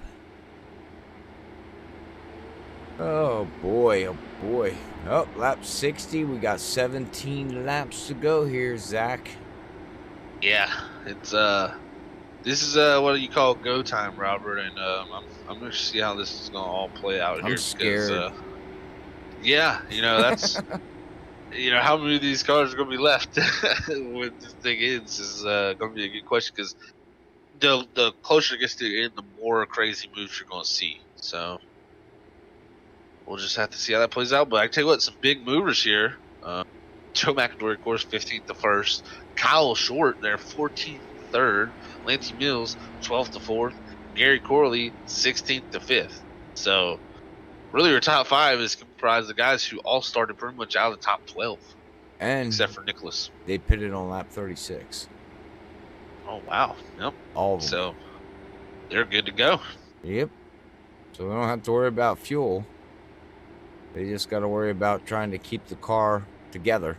Oh boy, oh boy. Oh, lap 60. We got 17 laps to go here, Zach. Yeah, it's this is what you call go time, Robert, and I'm gonna see how this is gonna all play out here. I'm scared. Yeah, that's how many of these cars are gonna be left when this thing ends is gonna be a good question, because the closer it gets to the end, the more crazy moves you're gonna see. So. we'll just have to see how that plays out. But I tell you what, some big movers here. Joe McIntyre, of course, 15th to 1st. Kyle Short there, 14th to 3rd. Lancey Mills, 12th to 4th. Gary Corley, 16th to 5th. So really your top 5 is comprised of guys who all started pretty much out of the top 12. And except for Nicholas. They pitted on lap 36. Oh, wow. Yep. All of them. So they're good to go. Yep. So we don't have to worry about fuel. They just got to worry about trying to keep the car together.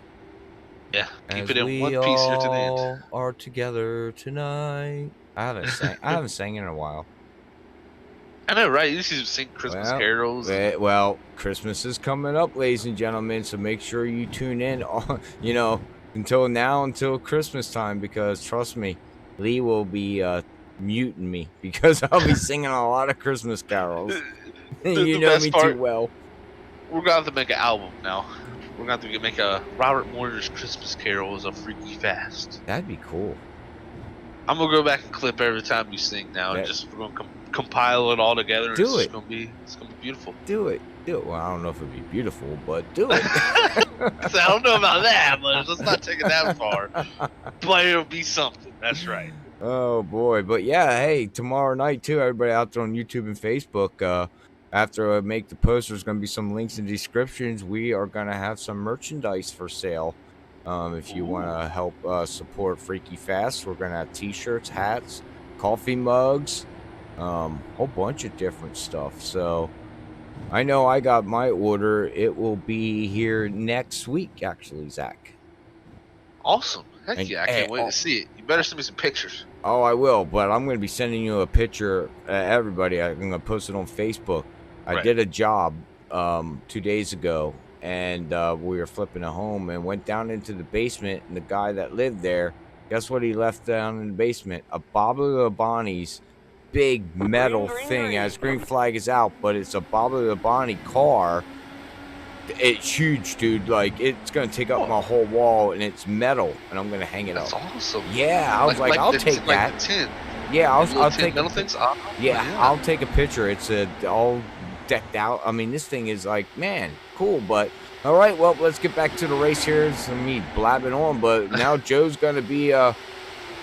Yeah, keep it in one piece here to the end. Are together tonight. I haven't sang in a while. I know, right? You should sing Christmas carols. Well, Christmas is coming up, ladies and gentlemen. So make sure you tune in. Until Christmas time, because trust me, Lee will be muting me because I'll be singing a lot of Christmas carols. You know me too well. We're gonna have to make an album now. We're gonna have to make a Robert Morris Christmas Carol as a Freaky Fast. That'd be cool. I'm gonna go back and clip every time you sing now, and we're gonna compile it all together. It's gonna be beautiful. Do it. Well, I don't know if it'd be beautiful, but do it. I don't know about that, but let's not take it that far. But it'll be something. That's right. Oh boy, but yeah, hey, tomorrow night too, everybody out there on YouTube and Facebook. After I make the post, there's going to be some links in the descriptions. We are going to have some merchandise for sale. If you want to help support Freaky Fast, we're going to have t-shirts, hats, coffee mugs, whole bunch of different stuff. So I know I got my order. It will be here next week, actually, Zach. Awesome. Heck yeah, I can't wait to see it. You better send me some pictures. Oh, I will, but I'm going to be sending you a picture. Everybody, I'm going to post it on Facebook. I did a job 2 days ago, and we were flipping a home and went down into the basement, and the guy that lived there, guess what he left down in the basement? A Bobbly Bonnie's big metal thing. As green flag is out, but it's a Bobbly Bonnie car. It's huge, dude. Like, it's going to take up my whole wall, and it's metal, and I'm going to hang it up. That's awesome. Yeah, I was like I'll take that. Like the tin. Yeah, I'll take metal things. I'll take a picture. It's all decked out. I mean, this thing is like, man, cool. But all right, well, let's get back to the race here. It's me blabbing on, but now Joe's gonna be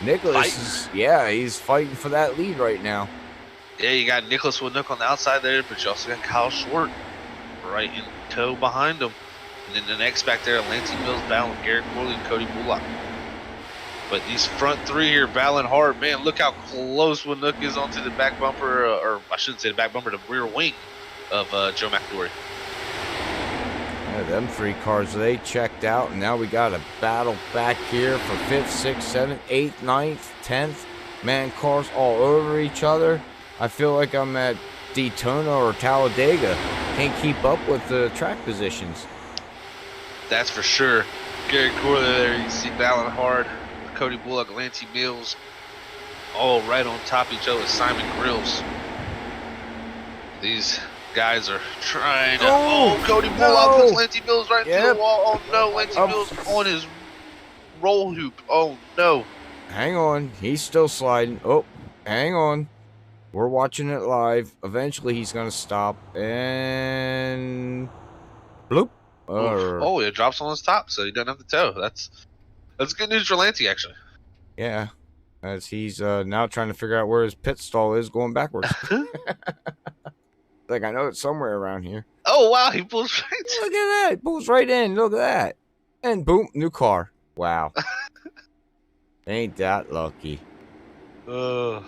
Nicholas. He's fighting for that lead right now. Yeah, you got Nicholas Woodnook on the outside there, but you also got Kyle Short right in tow behind him, and then the next back there, Lancey Mills battling Garrett Corley and Cody Bullock. But these front three here battling hard. Man, look how close Woodnook is onto the back bumper, or I shouldn't say the back bumper, the rear wing of Joe McIntyre. Yeah, them three cars, they checked out, and now we got a battle back here for 5th, 6th, 7th, 8th, 9th, 10th. Man, cars all over each other. I feel like I'm at Daytona or Talladega. Can't keep up with the track positions. That's for sure. Gary Corley there, you see battling hard. Cody Bullock, Lancey Mills, all right on top of each other with Simon Grills. These guys are trying to... Cody Bullock puts Lancey Mills right into the wall. Oh, no, Lancey Mills on his roll hoop. Oh, no. Hang on. He's still sliding. Oh, hang on. We're watching it live. Eventually, he's going to stop. And... bloop. It drops on his top, so he doesn't have to tow. That's good news for Lancey, actually. Yeah, as he's now trying to figure out where his pit stall is going backwards. Like, I know it's somewhere around here. Oh, wow, he pulls right in. Look at that. He pulls right in. Look at that. And boom, new car. Wow. Ain't that lucky. I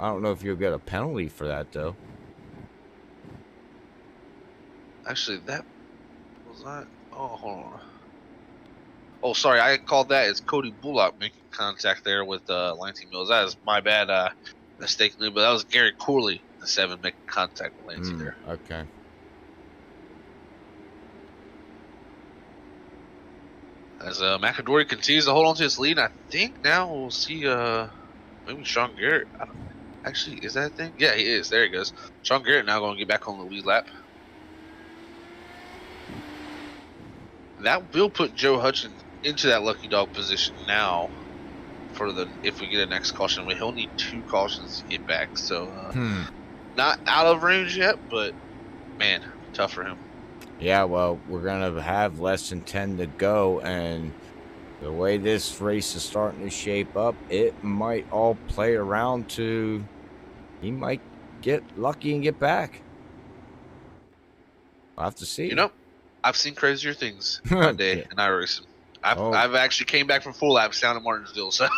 don't know if you'll get a penalty for that, though. Actually, that was not... Oh, hold on. Oh, sorry, I called that. It's Cody Bullock making contact there with Lancey Mills. That is my bad, mistakenly, but that was Gary Corley, the 7, making contact with Lancey there. Okay. As McIntyre continues to hold on to his lead, I think now we'll see maybe Sean Garrett. Actually, is that a thing? Yeah, he is. There he goes. Sean Garrett now going to get back on the lead lap. That will put Joe Hutchins into that lucky dog position now for if we get a next caution. He'll need 2 cautions to get back, so not out of range yet, but man, tough for him. Yeah, well, we're going to have less than 10 to go, and the way this race is starting to shape up, it might all play around to he might get lucky and get back. I'll have to see. You know, I've seen crazier things in my day Yeah. in iRacing. I've Oh. I've actually came back from 4 laps down in Martinsville, so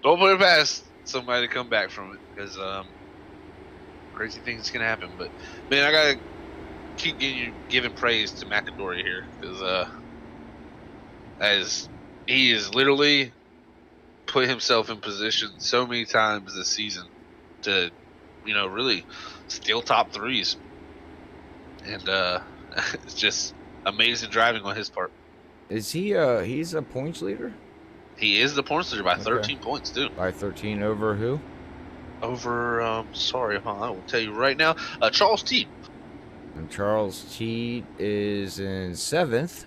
don't put it past somebody to come back from it, because crazy things can happen. But man, I gotta keep giving praise to McAdory here, because as he has literally put himself in position so many times this season to, really steal top threes, and it's just amazing driving on his part. Is he he's a points leader? He is the points leader by Okay. 13 points, too. By 13 over who? Over, sorry, I will tell you right now, Charles Teed. And Charles Teed is in 7th.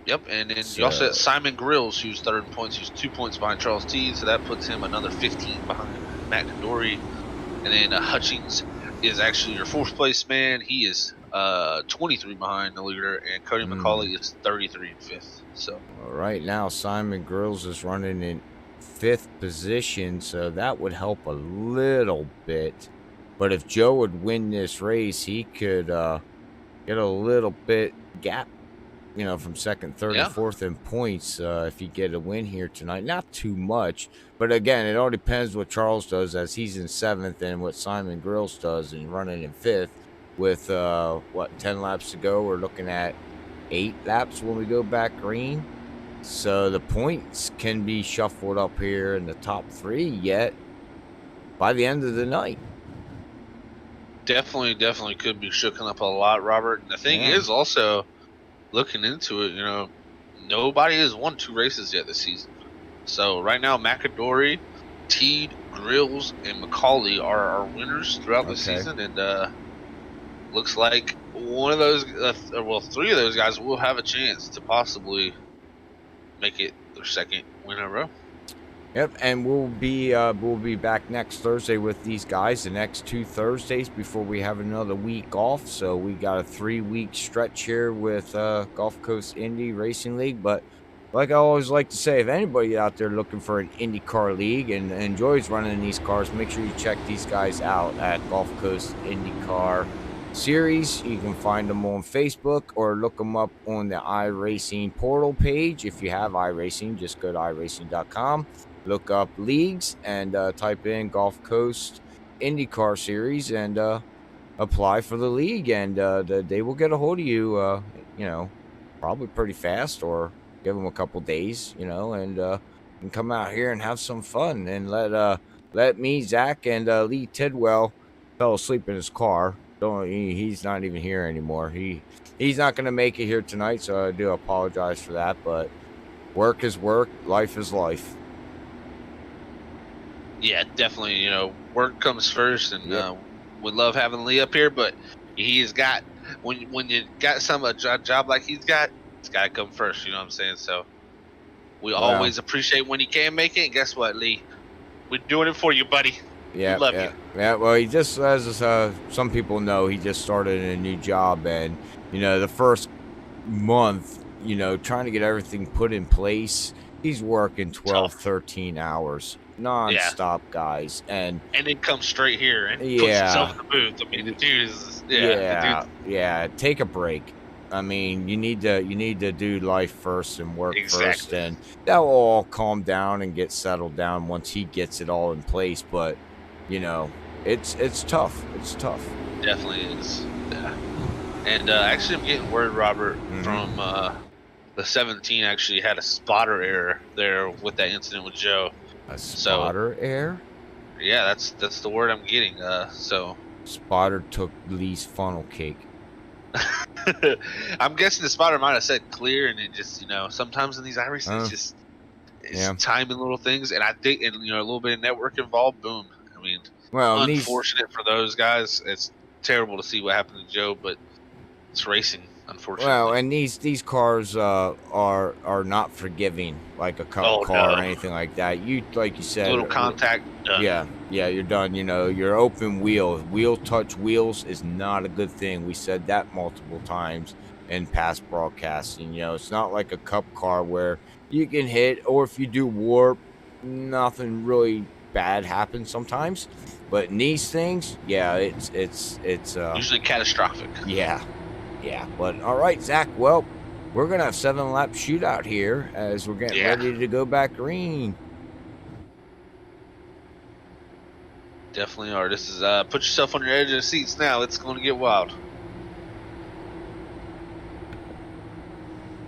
Yep, and then you also had Simon Grills, who's 3rd in points. He's 2 points behind Charles Teed, so that puts him another 15 behind McAdory. And then Hutchings is actually your 4th place man. He is 23 behind the leader, and Cody McCauley is 33 and 5th. So right now, Simon Grills is running in 5th position, so that would help a little bit. But if Joe would win this race, he could get a little bit gap, from 2nd, 3rd, and 4th in points if he get a win here tonight. Not too much, but again, it all depends what Charles does, as he's in 7th, and what Simon Grills does and running in 5th. With 10 laps to go, we're looking at 8 laps when we go back green. So the points can be shuffled up here in the top 3 yet by the end of the night. Definitely could be shooken up a lot, Robert. And the thing is also, looking into it, nobody has won 2 races yet this season. So right now, McAdory, Teed, Grills, and McCauley are our winners throughout the season, and looks like one of those, 3 of those guys will have a chance to possibly make it their 2nd win in a row. Yep, and we'll be back next Thursday with these guys. The next 2 Thursdays before we have another week off. So we got a 3-week stretch here with Gulf Coast Indy Racing League. But like I always like to say, if anybody out there looking for an IndyCar league and enjoys running these cars, make sure you check these guys out at Gulf Coast IndyCar Series. You can find them on Facebook or look them up on the iRacing portal page. If you have iRacing, just go to iRacing.com. Look up leagues and type in Gulf Coast IndyCar Series and apply for the league, and they will get a hold of you, probably pretty fast, or give them a couple days, and come out here and have some fun, and let me, Zach, and Lee Tidwell fell asleep in his car. He's not even here anymore. He's not going to make it here tonight, so I do apologize for that, but work is work, life is life. Yeah, definitely. Work comes first, and we love having Lee up here. But he's got when you got a job like he's got, it's got to come first. You know what I'm saying? So we always appreciate when he can make it. And guess what, Lee? We're doing it for you, buddy. Yeah, we love you. Yeah, well, he just, as some people know, he just started a new job, and the first month, trying to get everything put in place, he's working 12, 13 hours. Non-stop, guys, and then comes straight here and puts himself in the booth. I mean, the dude is take a break. I mean, you need to do life first and work first, and that will all calm down and get settled down once he gets it all in place. But it's tough. It's tough. Definitely is. Yeah. And actually, I'm getting word, Robert, from the 17 actually had a spotter error there with that incident with Joe. A spotter error? Yeah, that's the word I'm getting. So spotter took Lee's funnel cake. I'm guessing the spotter might have said clear, and it just sometimes in these iRacing it's timing little things, and I think a little bit of network involved. Boom. I mean, unfortunate for those guys. It's terrible to see what happened to Joe, but it's racing. Unfortunately. Well, and these cars are not forgiving like a cup car or anything like that. Like you said, a little contact. Yeah, Yeah, you're done. You know, your open wheel touch wheels is not a good thing. We said that multiple times in past broadcasting. You know, it's not like a cup car where you can hit, or if you do warp, nothing really bad happens sometimes. But in these things, yeah, it's Usually catastrophic. yeah. Yeah. But all right, Zach, well, we're gonna have 7-lap shootout here as we're getting ready to go back green. Definitely are. This is put yourself on your edge of the seats now. It's going to get wild.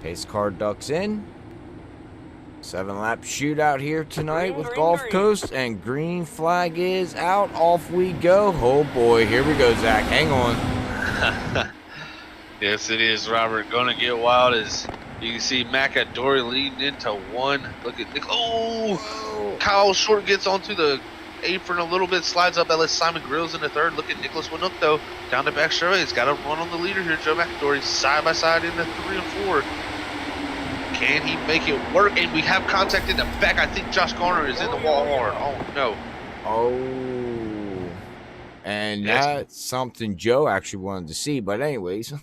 Pace car ducks in. 7-lap shootout here tonight with Gulf Coast, and green flag is out. Off we go. Oh boy, here we go, Zach. Hang on. Yes, it is, Robert. Going to get wild as you can see McAdory leading into one. Look at Nick. Oh, Kyle Short gets onto the apron a little bit, slides up. That lets Simon Grills in the third. Look at Nicholas Winook, though, down the back straightaway. He's got to run on the leader here. Joe McAdory side by side into 3 and 4. Can he make it work? And we have contact in the back. I think Josh Garner is in the wall hard. Oh, no. Oh. And that's something Joe actually wanted to see. But anyways.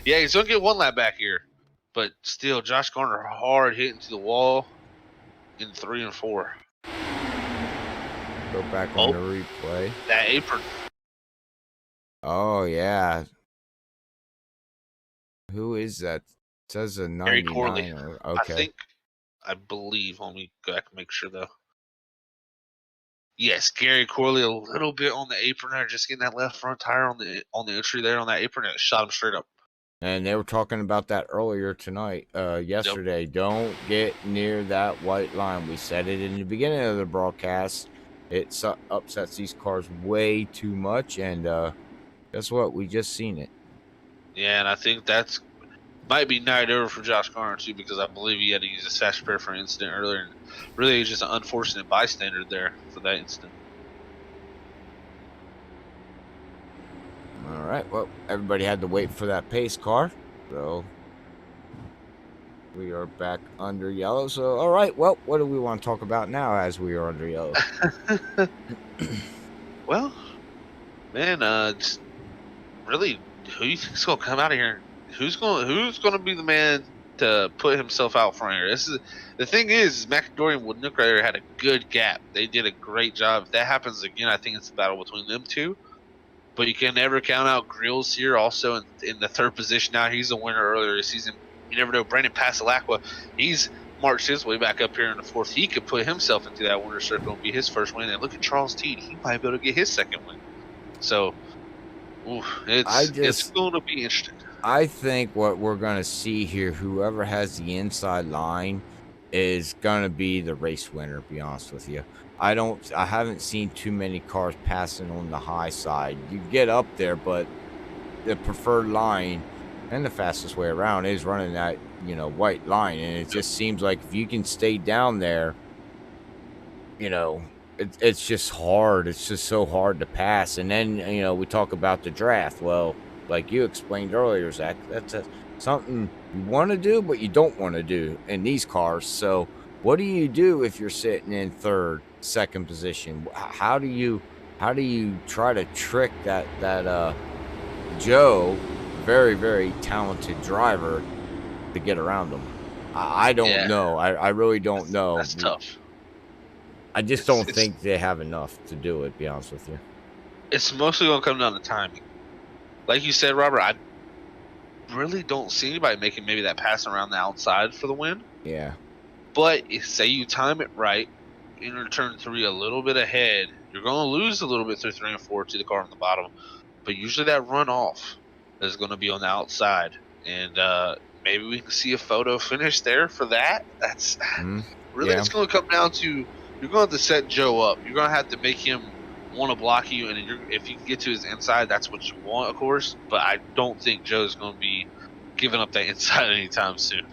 Yeah, he's going to get 1 lap back here. But still, Josh Garner hard hitting to the wall in 3 and 4. Go back on the replay. That apron. Oh, yeah. Who is that? It says a 99. Okay. I believe. Let me go back and make sure, though. Yes, Gary Corley, a little bit on the apron there, just getting that left front tire on the entry there on that apron, and it shot him straight up. And they were talking about that earlier tonight, yesterday. Yep. Don't get near that white line. We said it in the beginning of the broadcast. It upsets these cars way too much, and guess what? We just seen it. Yeah, and I think that's might be night over for Josh Garner too, because I believe he had to use a sash repair for an incident earlier, and really he's just an unfortunate bystander there for that incident. All right, well, everybody had to wait for that pace car, so we are back under yellow. So, all right, well, what do we want to talk about now as we are under yellow? Well, man, just really, who do you think's gonna come out of here? Who's gonna be the man to put himself out front here? This is the thing is McAdory and Winook right here had a good gap. They did a great job. If that happens again, I think it's a battle between them two. But you can never count out Grills here, also in the 3rd position now. He's a winner earlier this season. You never know. Brandon Pasalacqua, he's marched his way back up here in the 4th. He could put himself into that winner's circle and be his first win. And look at Charles Teed. He might be able to get his 2nd win. So, it's going to be interesting. I think what we're going to see here, whoever has the inside line is going to be the race winner, to be honest with you. I haven't seen too many cars passing on the high side. You get up there, but the preferred line and the fastest way around is running that, white line. And it just seems like if you can stay down there, it's just hard. It's just so hard to pass. And then, we talk about the draft. Well, like you explained earlier, Zach, that's something you want to do, but you don't want to do in these cars. So what do you do if you're sitting in 3rd, 2nd position? How do you try to trick that Joe, very, very talented driver, to get around them? I don't know. I really don't know. That's tough. I just don't think they have enough to do it, to be honest with you. It's mostly going to come down to timing. Like you said, Robert, I really don't see anybody making maybe that pass around the outside for the win. Yeah. But if, say you time it right, enter turn 3 a little bit ahead, you're going to lose a little bit through 3 and 4 to the car on the bottom. But usually that runoff is going to be on the outside. And maybe we can see a photo finish there for that. That's really, it's going to come down to, you're going to have to set Joe up. You're going to have to make him want to block you, and if you can get to his inside, that's what you want, of course. But I don't think Joe's going to be giving up that inside anytime soon.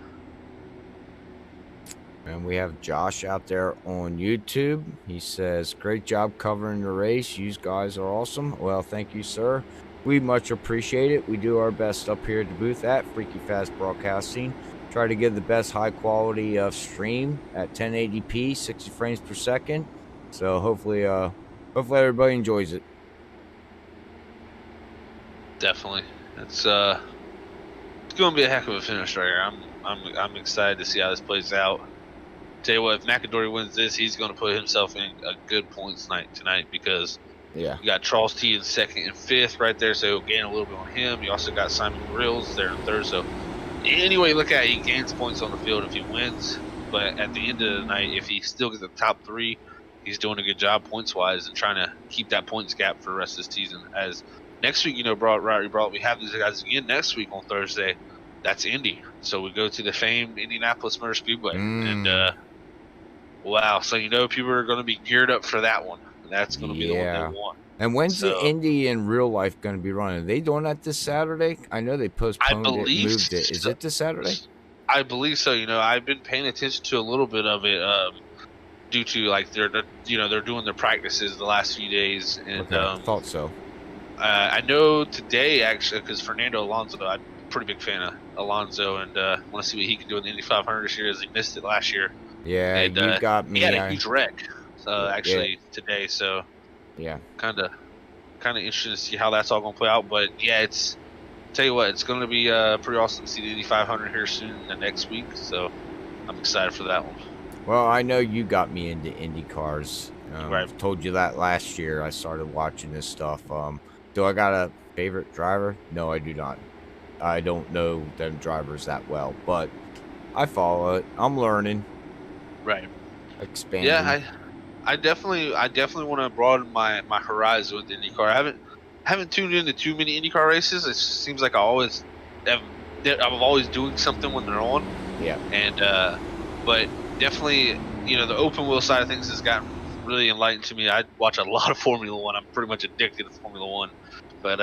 And we have Josh out there on YouTube. He says, great job covering the race. You guys are awesome. Well, thank you, sir. We much appreciate it. We do our best up here at the booth at Freaky Fast Broadcasting. Try to give the best high quality of stream at 1080p, 60 frames per second. So hopefully everybody enjoys it. Definitely. It's going to be a heck of a finish right here. I'm excited to see how this plays out. Tell you what, if McAdory wins this, he's going to put himself in a good points night tonight because Yeah. you got Charles T in second and fifth right there, so he'll gain a little bit on him. You also got Simon Grills there in third. So anyway, look at it, he gains points on the field if he wins. But at the end of the night, if he still gets the top three, he's doing a good job points wise and trying to keep that points gap for the rest of this season. As next week, we have these guys again next week on Thursday. That's Indy. So we go to the famed Indianapolis Motor Speedway. And wow, so people are going to be geared up for that one. That's going to be the one they Yeah. want. And when's the So Indy in real life going to be running? Are they doing that this Saturday? I know they I postponed it, believe moved it. Is it this Saturday? I believe so. I've been paying attention to a little bit of it due to like they're doing their practices the last few days, and Okay, thought so. I know today actually because Fernando Alonso, I'm a pretty big fan of Alonso, and want to see what he can do in the Indy 500 this year as he missed it last year. Yeah, And you got me. he had a huge wreck actually Yeah. today, so Yeah. kind of interesting to see how that's all going to play out. But yeah, tell you what, it's going to be pretty awesome to see the Indy 500 here soon in the next week. So I'm excited for that one. Well, I know you got me into Indy cars. Right. I've told you that last year. I started watching this stuff. Do I got a favorite driver? No, I do not. I don't know them drivers that well, but I follow it. I'm learning. Right. Expanding. Yeah, I definitely want to broaden my horizon with IndyCar. I haven't tuned into too many IndyCar races. It just seems like I'm always doing something when they're on. Yeah. And but definitely, the open wheel side of things has gotten really enlightened to me. I watch a lot of Formula One. I'm pretty much addicted to Formula One. But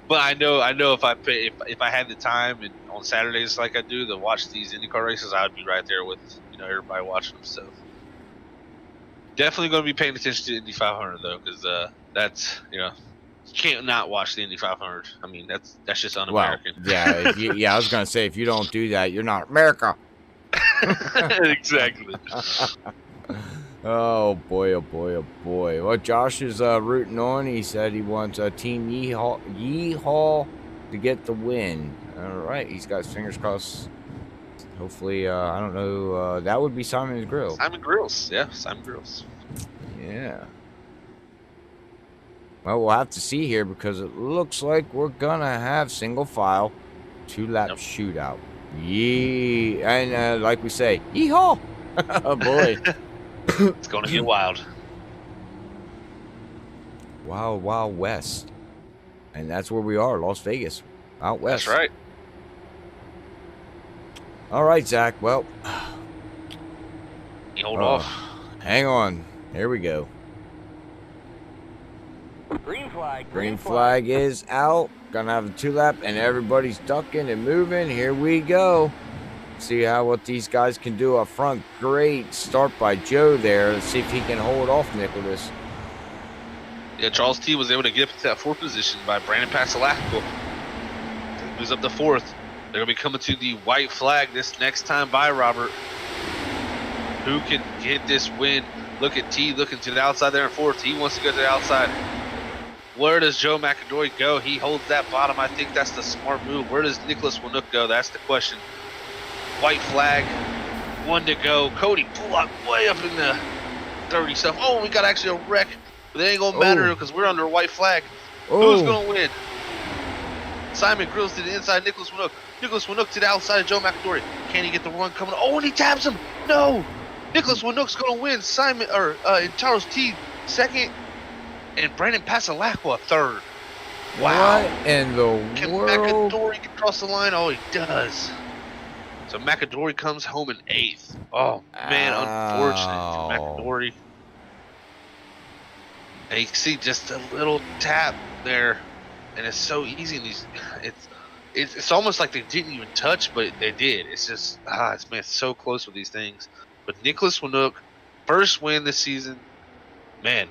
but I know if I had the time and on Saturdays like I do to watch these IndyCar races, I would be right there with everybody watching them. So definitely going to be paying attention to Indy 500 though, because that's you can't not watch the Indy 500. I mean that's just un-American. Well, yeah, I was gonna say if you don't do that, you're not America. Exactly. Oh boy, oh boy, oh boy. Well, Josh is rooting on. He said he wants a team yeehaw to get the win. All right, he's got his fingers crossed. Hopefully, I don't know. That would be Simon Grills. Simon Grills, yeah, Simon Grills. Yeah. Well, we'll have to see here because it looks like we're gonna have single file, 2-lap shootout. Yee, and like we say, yeehaw! Oh boy. It's going to get wild. Wild, wild west. And that's where we are, Las Vegas. Out west. That's right. All right, Zach. Well, you hold off. Hang on. Here we go. Green flag. Green flag is out. Gonna have a 2-lap, and everybody's ducking and moving. Here we go. See what these guys can do up front. Great start by Joe there. Let's see if he can hold off Nicholas. Yeah, Charles T was able to get up to that fourth position by Brandon Pasolacco. Moves up to fourth. They're going to be coming to the white flag this next time by Robert. Who can get this win? Look at T looking to the outside there in fourth. He wants to go to the outside. Where does Joe McAdory go? He holds that bottom. I think that's the smart move. Where does Nicholas Winook go? That's the question. White flag, 1 to go. Cody Bullock way up in the 30 stuff. Oh, we got actually a wreck. But it ain't going to matter because we're under a white flag. Who's going to win? Simon Grills to the inside, Nicholas Winook. Nicholas Winook to the outside of Joe McAdory. Can he get the run coming? Oh, and he taps him. No. Nicholas Winook's going to win. Charles T second. And Brandon Pasolacqua third. Wow. What in the world? Can McAdory get across the line? Oh, he does. So McAdory comes home in 8th. Oh, man, unfortunate. McAdory. And you can see just a little tap there. And it's so easy. It's almost like they didn't even touch, but they did. It's just, it's so close with these things. But Nicholas Winook, first win this season. Man,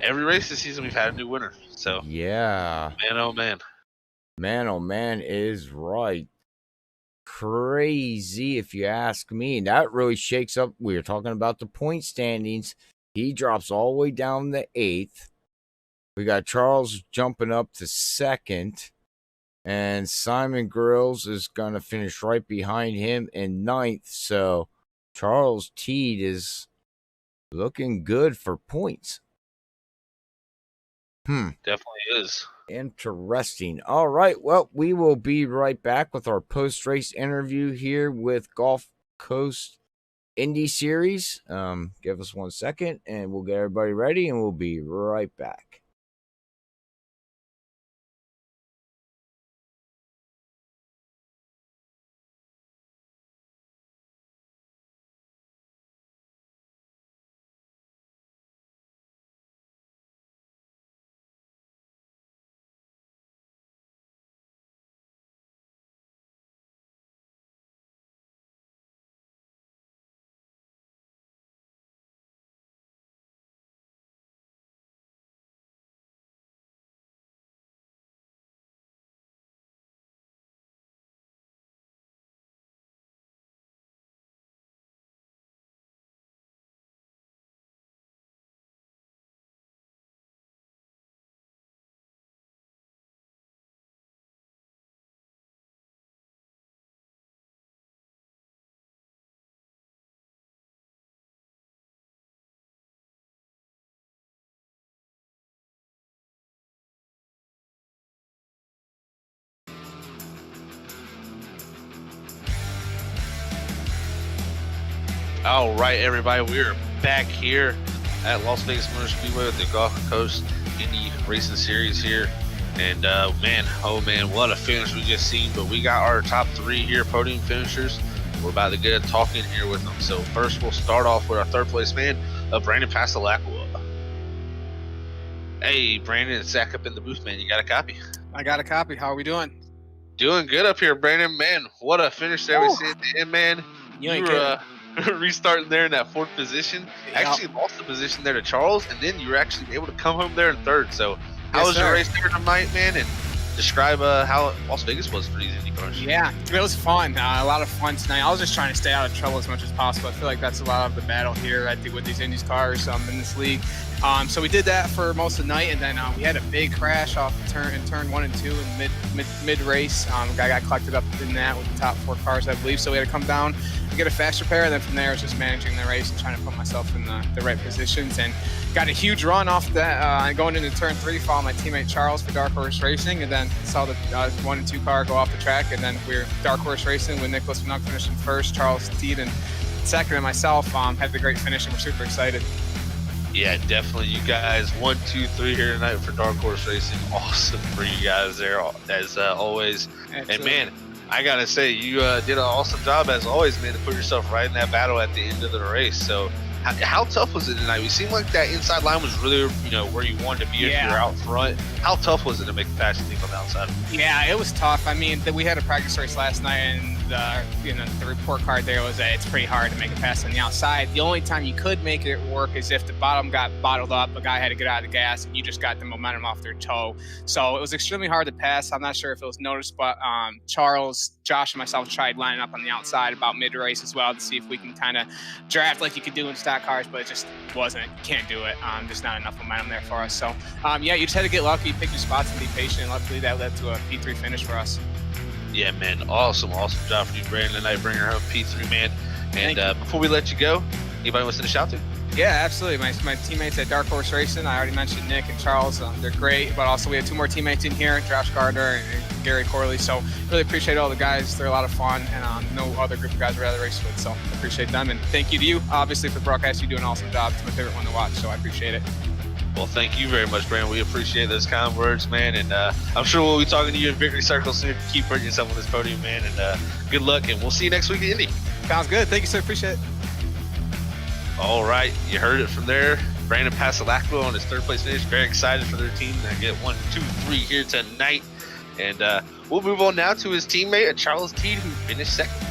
every race this season we've had a new winner. So, yeah. Man, oh, man. Man, oh, man is right. crazy if you ask me. That really shakes up. We were talking about the point standings. He drops all the way down to 8th. We got Charles jumping up to 2nd. And Simon Grills is going to finish right behind him in 9th. So Charles Teed is looking good for points. Definitely is. Interesting. All right. Well, we will be right back with our post-race interview here with Gulf Coast Indy Series. Give us 1 second and we'll get everybody ready and we'll be right back. All right, everybody, we're back here at Las Vegas Motor Speedway with the Gulf Coast Indy Racing Series here. And man, what a finish we just seen. But we got our top 3 here, podium finishers. We're about to get talking here with them. So first, we'll start off with our 3rd place man, Brandon Passalacqua. Hey, Brandon, it's Zach up in the booth, man. You got a copy? I got a copy. How are we doing? Doing good up here, Brandon. Man, what a finish there we see at the end, man. You ain't kidding. Restarting there in that 4th position. Yep. Actually lost the position there to Charles, and then you were actually able to come home there in 3rd. So how was your race there tonight, man? And describe how Las Vegas was for these Indy cars. Yeah, it was fun. A lot of fun tonight. I was just trying to stay out of trouble as much as possible. I feel like that's a lot of the battle here with these Indy cars in this league. So we did that for most of the night, and then we had a big crash off turn 1 and 2 in mid race. Guy got collected up in that with the top 4 cars, I believe. So we had to come down and get a fast repair, and then from there, I was just managing the race and trying to put myself in the right positions. And got a huge run off that going into turn 3, following my teammate Charles for Dark Horse Racing, and then saw the 1 and 2 car go off the track, and then we were Dark Horse Racing with Nicholas Minuk finishing 1st, Charles Teed in 2nd, and myself had the great finish, and we're super excited. Yeah, definitely. You guys, 1, 2, 3 here tonight for Dark Horse Racing. Awesome for you guys there, as always. Absolutely. And man, I gotta say, you did an awesome job as always, man, to put yourself right in that battle at the end of the race. So, how tough was it tonight? It seemed like that inside line was really, where you wanted to be if you were out front. How tough was it to make the pass, you think, on the outside? Yeah, it was tough. I mean, we had a practice race last night, and the report card there was that it's pretty hard to make a pass on the outside. The only time you could make it work is if the bottom got bottled up, a guy had to get out of the gas, and you just got the momentum off their toe. So it was extremely hard to pass. I'm not sure if it was noticed, but Charles, Josh, and myself tried lining up on the outside about mid-race as well to see if we can kind of draft like you could do in stock cars, but it just wasn't. You can't do it. There's not enough momentum there for us. So, yeah, you just had to get lucky, pick your spots, and be patient, and luckily that led to a P3 finish for us. Yeah, man, awesome job for you, Brandon, tonight, bringing her home P3, man. And before we let you go, anybody wants to shout to? Yeah, absolutely. My teammates at Dark Horse Racing, I already mentioned Nick and Charles. They're great, but also we have 2 more teammates in here, Josh Gardner and Gary Corley. So really appreciate all the guys. They're a lot of fun, and no other group of guys I'd rather race with. So I appreciate them, and thank you to you, obviously, for the broadcast. You do an awesome job. It's my favorite one to watch, so I appreciate it. Well, thank you very much, Brandon. We appreciate those kind words, man. And I'm sure we'll be talking to you in victory circle soon. Keep putting yourself on this podium, man. And good luck, and we'll see you next week at Indy. Sounds good. Thank you, sir. Appreciate it. All right, you heard it from there. Brandon Passalacqua on his 3rd place finish. Very excited for their team to get 1, 2, 3 here tonight. And we'll move on now to his teammate, Charles Teed, who finished 2nd.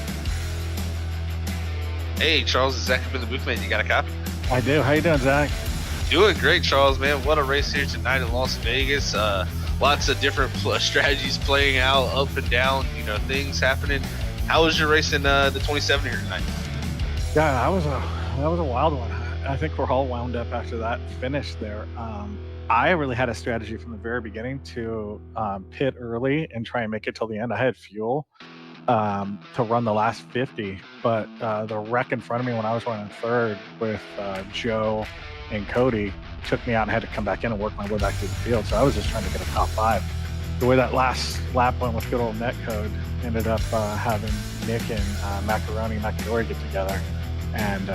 Hey, Charles, is Zach up in the booth, man? You got a copy? I do. How you doing, Zach? Doing great, Charles, man. What a race here tonight in Las Vegas. Lots of different strategies playing out, up and down, things happening. How was your race in the 27 here tonight? Yeah, that was a wild one. I think we're all wound up after that finish there. I really had a strategy from the very beginning to pit early and try and make it till the end. I had fuel to run the last 50, but the wreck in front of me when I was running third with Joe and Cody took me out and had to come back in and work my way back through the field. So I was just trying to get a top 5. The way that last lap went with good old netcode, ended up having Nick and Macadori get together and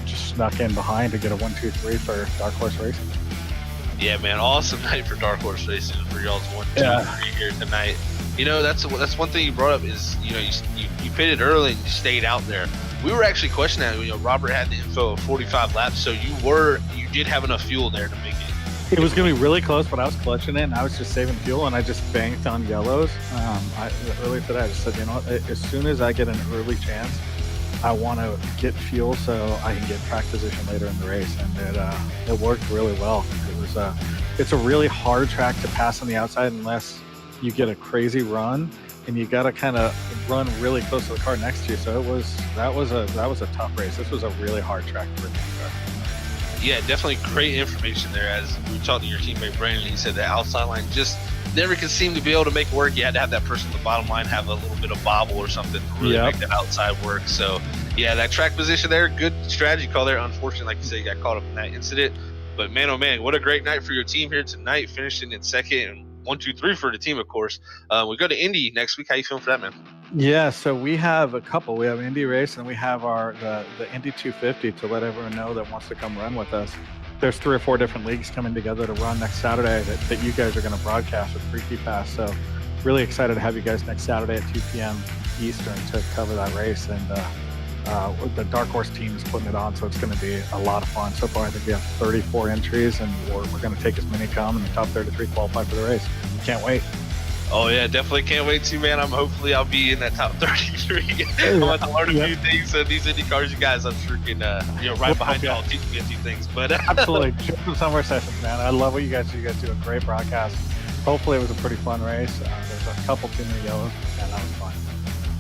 just snuck in behind to get a 1-2-3 for Dark Horse Racing. Yeah, man, awesome night for Dark Horse Racing for y'all's 1-2-3 here tonight. You know, that's one thing you brought up is, you know, you pitted early and you stayed out there. We were actually questioning that. You know, Robert had the info of 45 laps, so you did have enough fuel there to make it. It was going to be really close, but I was clutching it, and I was just saving fuel, and I just banked on yellows. Earlier today, I just said, you know what, as soon as I get an early chance, I want to get fuel so I can get track position later in the race, and it worked really well. It's a really hard track to pass on the outside unless you get a crazy run, and you got to kind of run really close to the car next to you. So that was a tough race. This was a really hard track for IndyCar. Yeah, definitely great information there. As we talked to your teammate Brandon, he said the outside line just never could seem to be able to make work. You had to have that person at the bottom line have a little bit of bobble or something to really make that outside work. So yeah, that track position there, good strategy call there. Unfortunately, like you said, you got caught up in that incident. But man, oh man, what a great night for your team here tonight, finishing in second and 1-2-3 for the team, of course. We go to Indy next week. How you feeling for that, man? Yeah, so we have a couple. We have Indy race, and we have the Indy 250 to let everyone know that wants to come run with us. There's 3 or 4 different leagues coming together to run next Saturday that you guys are going to broadcast with Freaky Pass. So really excited to have you guys next Saturday at 2 p.m. Eastern to cover that race. And the Dark Horse team is putting it on, so it's going to be a lot of fun. So far, I think we have 34 entries, and we're going to take as many come, and the top 33 qualify for the race. Can't wait. Oh yeah, definitely can't wait to, man. Hopefully I'll be in that top 33. I'm about to learn a few things. These Indy cars, you guys, I'm sure can, right behind y'all, teach me a few things. But absolutely, check from some of our sessions, man. I love what you guys do. You guys do a great broadcast. Hopefully it was a pretty fun race. There's a couple too many yellows, and that was fun.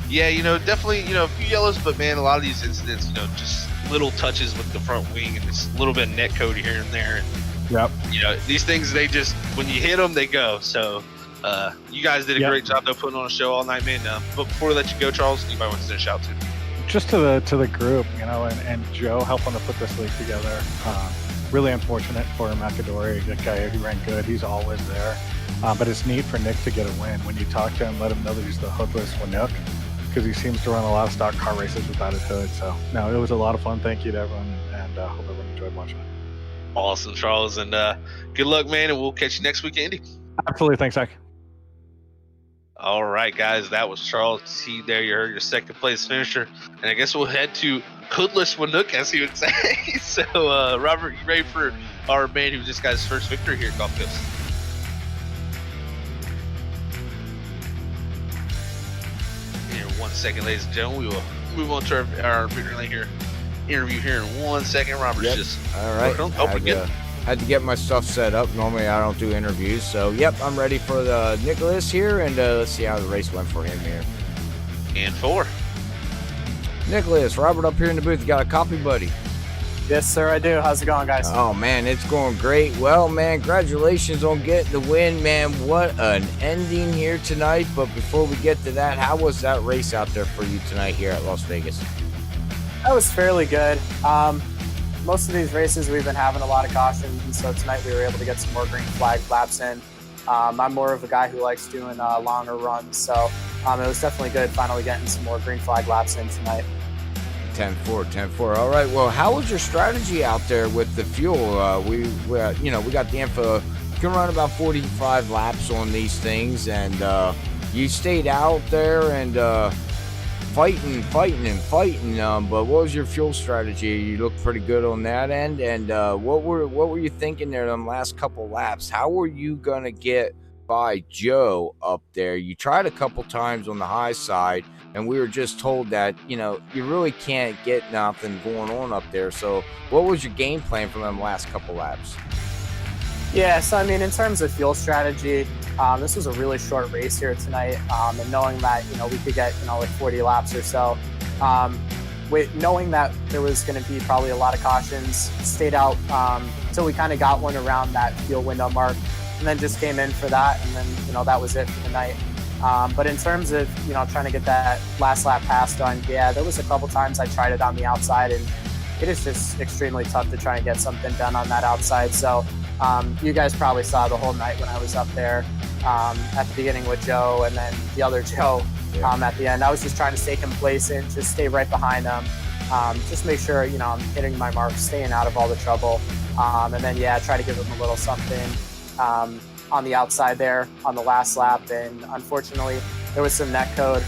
Yeah, definitely, a few yellows, but man, a lot of these incidents, just little touches with the front wing and just a little bit of net code here and there. And, these things, they just, when you hit them, they go. So. You guys did a great job though, putting on a show all night, man. But before we let you go, Charles, anybody wants to shout to? Just to the group, and Joe helping to put this league together. Really unfortunate for Macadori, that guy who ran good. He's always there. But it's neat for Nick to get a win. When you talk to him, let him know that he's the hookless Winook, because he seems to run a lot of stock car races without his hood. So no, it was a lot of fun. Thank you to everyone, and hope everyone enjoyed watching it. Awesome, Charles, and good luck, man. And we'll catch you next week, Andy. Absolutely, thanks, Zach. All right, guys, that was Charles T. There you heard your second place finisher. And I guess we'll head to Hoodless Winook, as he would say. So, Robert, you ready for our man who just got his first victory here at Gulf Coast? Here, 1 second, ladies and gentlemen. We will move on to our interview here in 1 second. Robert's just all right. Had to get my stuff set up. Normally I don't do interviews, so I'm ready for the Nicholas here, and let's see how the race went for him here. And 4. Nicholas, Robert up here in the booth. You got a copy, buddy? Yes, sir, I do. How's it going, guys? Oh man, it's going great. Well, man, congratulations on getting the win, man. What an ending here tonight. But before we get to that, how was that race out there for you tonight here at Las Vegas? That was fairly good. Most of these races we've been having a lot of cautions, and so tonight we were able to get some more green flag laps in. I'm more of a guy who likes doing longer runs, so it was definitely good finally getting some more green flag laps in tonight. 10-4. All right. Well, how was your strategy out there with the fuel? We got the info. You can run about 45 laps on these things, and you stayed out there and fighting. But what was your fuel strategy? You looked pretty good on that end. And what were you thinking there on the last couple laps? How were you gonna get by Joe up there? You tried a couple times on the high side, and we were just told that you really can't get nothing going on up there. So what was your game plan for them last couple laps? Yeah, so I mean, in terms of fuel strategy, this was a really short race here tonight, and knowing that we could get like 40 laps or so, knowing that there was going to be probably a lot of cautions, stayed out until we kind of got one around that fuel window mark, and then just came in for that, and then that was it for the night. But in terms of trying to get that last lap pass done, yeah, there was a couple times I tried it on the outside, and it is just extremely tough to try and get something done on that outside. So you guys probably saw the whole night when I was up there at the beginning with Joe, and then the other Joe at the end. I was just trying to stay complacent, just stay right behind them, just make sure I'm hitting my mark, staying out of all the trouble, and then try to give them a little something on the outside there on the last lap. And unfortunately, there was some net code.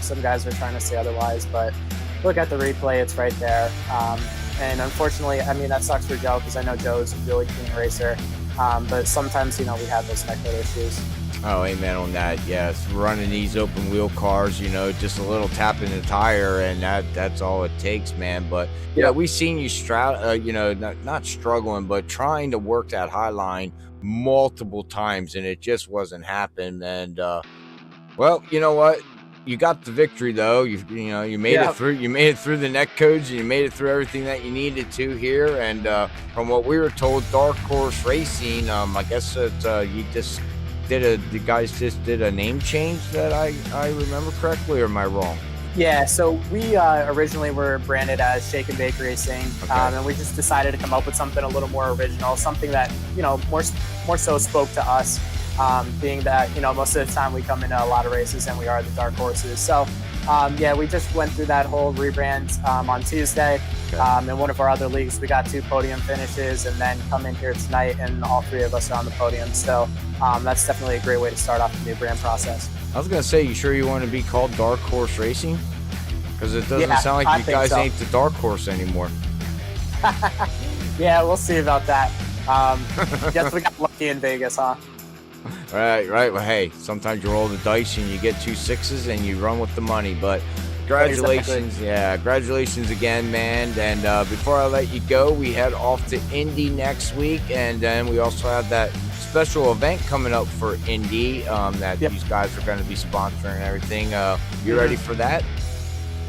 Some guys are trying to say otherwise, but look at the replay, it's right there. And unfortunately, I mean, that sucks for Joe because I know Joe's a really keen racer. But sometimes, we have those net code issues. Oh, amen on that. Yes, running these open wheel cars, just a little tap in the tire, and that's all it takes, man. But yeah, we've seen you not struggling, but trying to work that high line multiple times, and it just wasn't happening. And well, you know what? You got the victory though. You made it through. You made it through the net codes, and you made it through everything that you needed to here. And from what we were told, Dark Horse Racing, I guess that the guys just did a name change that I remember correctly, or am I wrong? Yeah, so we originally were branded as Shake and Bake Racing, and we just decided to come up with something a little more original, something that more so spoke to us. Being that most of the time we come into a lot of races and we are the dark horses. So we just went through that whole rebrand on Tuesday. In one of our other leagues, we got 2 podium finishes, and then come in here tonight and all 3 of us are on the podium. So that's definitely a great way to start off the new brand process. I was gonna say, you sure you want to be called Dark Horse Racing? Because it doesn't sound like you guys ain't the dark horse anymore. Yeah, we'll see about that. Guess we got lucky in Vegas, huh? Right. Well, hey, sometimes you roll the dice and you get 2 6s and you run with the money. But congratulations, congratulations again, man. And before I let you go, we head off to Indy next week, and then we also have that special event coming up for Indy that these guys are going to be sponsoring and everything. You ready for that?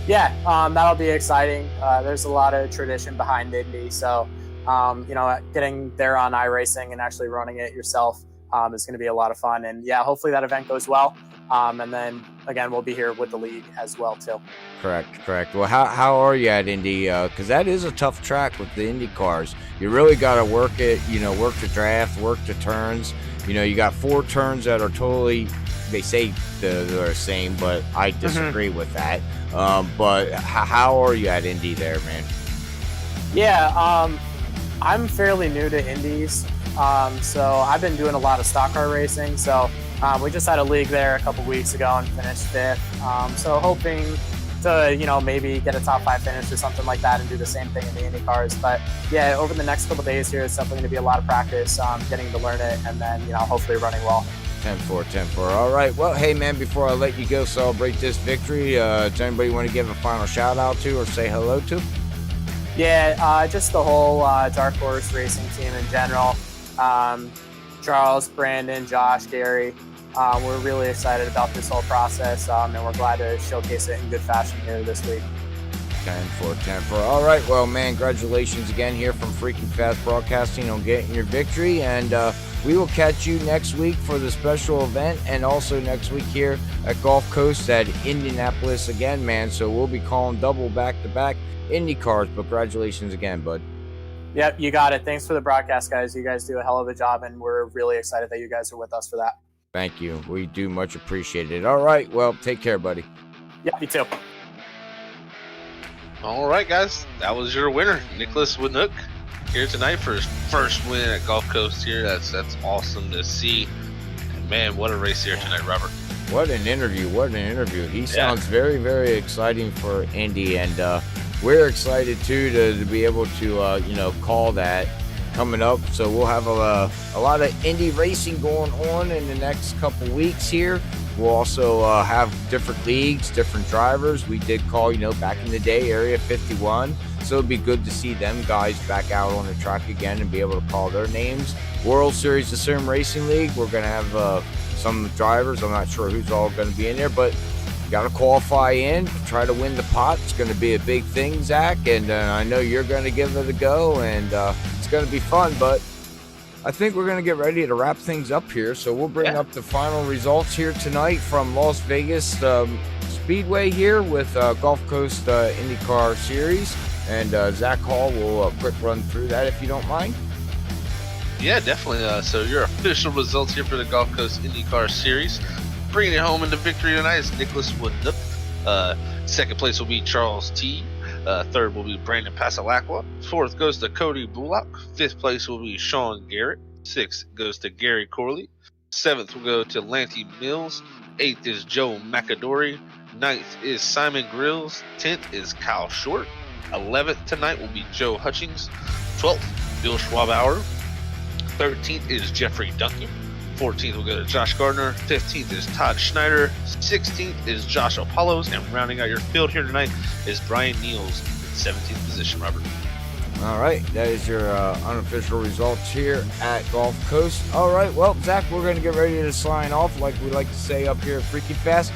Yeah, that'll be exciting. There's a lot of tradition behind Indy, so getting there on iRacing and actually running it yourself is going to be a lot of fun. And hopefully that event goes well. And then again, we'll be here with the league as well too. Correct. Well, how are you at Indy? Because that is a tough track with the Indy cars. You really got to work it. Work the draft, work the turns. You got 4 turns that are totally. They say they're the same, but I disagree with that. But how are you at Indy there, man? Yeah, I'm fairly new to Indies. So I've been doing a lot of stock car racing. So we just had a league there a couple weeks ago and finished 5th. So hoping to, maybe get a top 5 finish or something like that and do the same thing in the Indy cars. But over the next couple days here, it's definitely going to be a lot of practice, getting to learn it, and then, hopefully running well. 10-4. All right. Well, hey, man, before I let you go celebrate this victory, does anybody want to give a final shout out to or say hello to? Yeah, just the whole Dark Horse Racing team in general. Charles, Brandon, Josh, Gary. We're really excited about this whole process, and we're glad to showcase it in good fashion here this week. 10-4. All right. Well, man, congratulations again here from Freaking Fast Broadcasting on getting your victory. And we will catch you next week for the special event, and also next week here at Gulf Coast at Indianapolis again, man. So we'll be calling double back-to-back Indy cars. But congratulations again, bud. Yep, you got it. Thanks for the broadcast, guys. You guys do a hell of a job, and we're really excited that you guys are with us for that. Thank you. We do much appreciate it. All right. Well, take care, buddy. Yeah, you too. All right, guys. That was your winner, Nicholas Winook, here tonight for his first win at Gulf Coast here. That's awesome to see. And man, what a race here tonight, Robert. What an interview. He sounds very, very exciting for Indy, and we're excited too to be able to call that coming up. So we'll have a lot of Indy racing going on in the next couple weeks here. We'll also have different leagues, different drivers. We did call, back in the day, Area 51. So it'd be good to see them guys back out on the track again and be able to call their names. World Series of Sim Racing League, we're going to have some drivers. I'm not sure who's all going to be in there, but you got to qualify in, try to win the pot. It's going to be a big thing, Zach, and I know you're going to give it a go, and it's going to be fun, but I think we're going to get ready to wrap things up here. So we'll bring up the final results here tonight from Las Vegas Speedway here with Gulf Coast IndyCar Series, and Zach Hall will quick run through that if you don't mind. Yeah, definitely. So your official results here for the Gulf Coast IndyCar Series. Bringing it home into victory tonight is Nicholas Woodnup. Second place will be Charles T. Third will be Brandon Pasalacqua. Fourth goes to Cody Bullock. Fifth place will be Sean Garrett. Sixth goes to Gary Corley. Seventh will go to Lanty Mills. Eighth is Joe McAdory. Ninth is Simon Grills. 10th is Kyle Short. 11th tonight will be Joe Hutchings. 12th, Bill Schwabauer. 13th is Jeffrey Duncan. 14th will go to Josh Gardner. 15th is Todd Schneider. 16th is Josh Apollos. And rounding out your field here tonight is Brian Niels in 17th position, Robert. All right, that is your unofficial results here at Gulf Coast. All right, well, Zach, we're going to get ready to sign off like we like to say up here at Freaky Fast.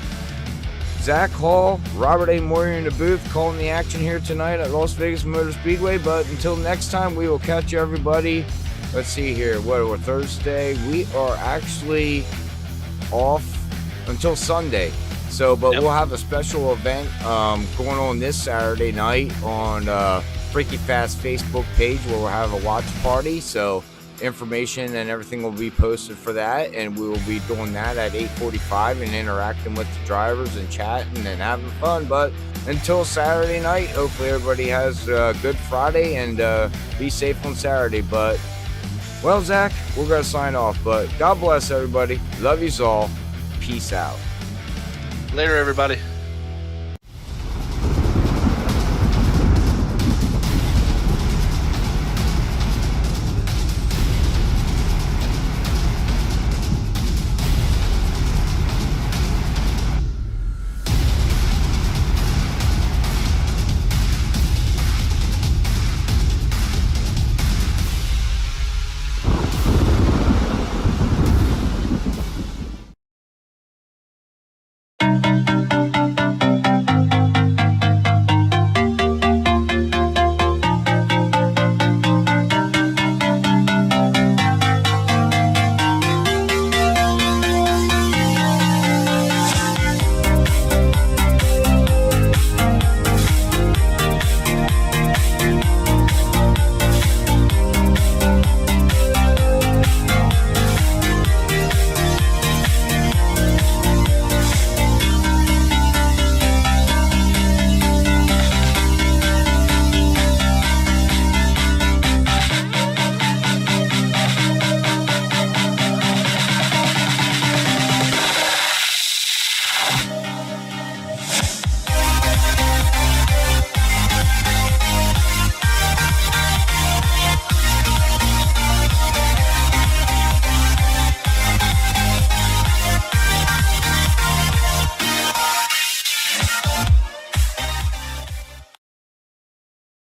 Zach Hall, Robert A. Moyer in the booth calling the action here tonight at Las Vegas Motor Speedway. But until next time, we will catch you, everybody. Let's see here. We're Thursday. We are actually off until Sunday. So, but we'll have a special event going on this Saturday night on Freaky Fast Facebook page where we'll have a watch party. So information and everything will be posted for that, and we will be doing that at 8:45 and interacting with the drivers and chatting and having fun. But until Saturday night, hopefully everybody has a good Friday and be safe on Saturday. But well, Zach, we're going to sign off, but God bless everybody. Love yous all. Peace out. Later, everybody.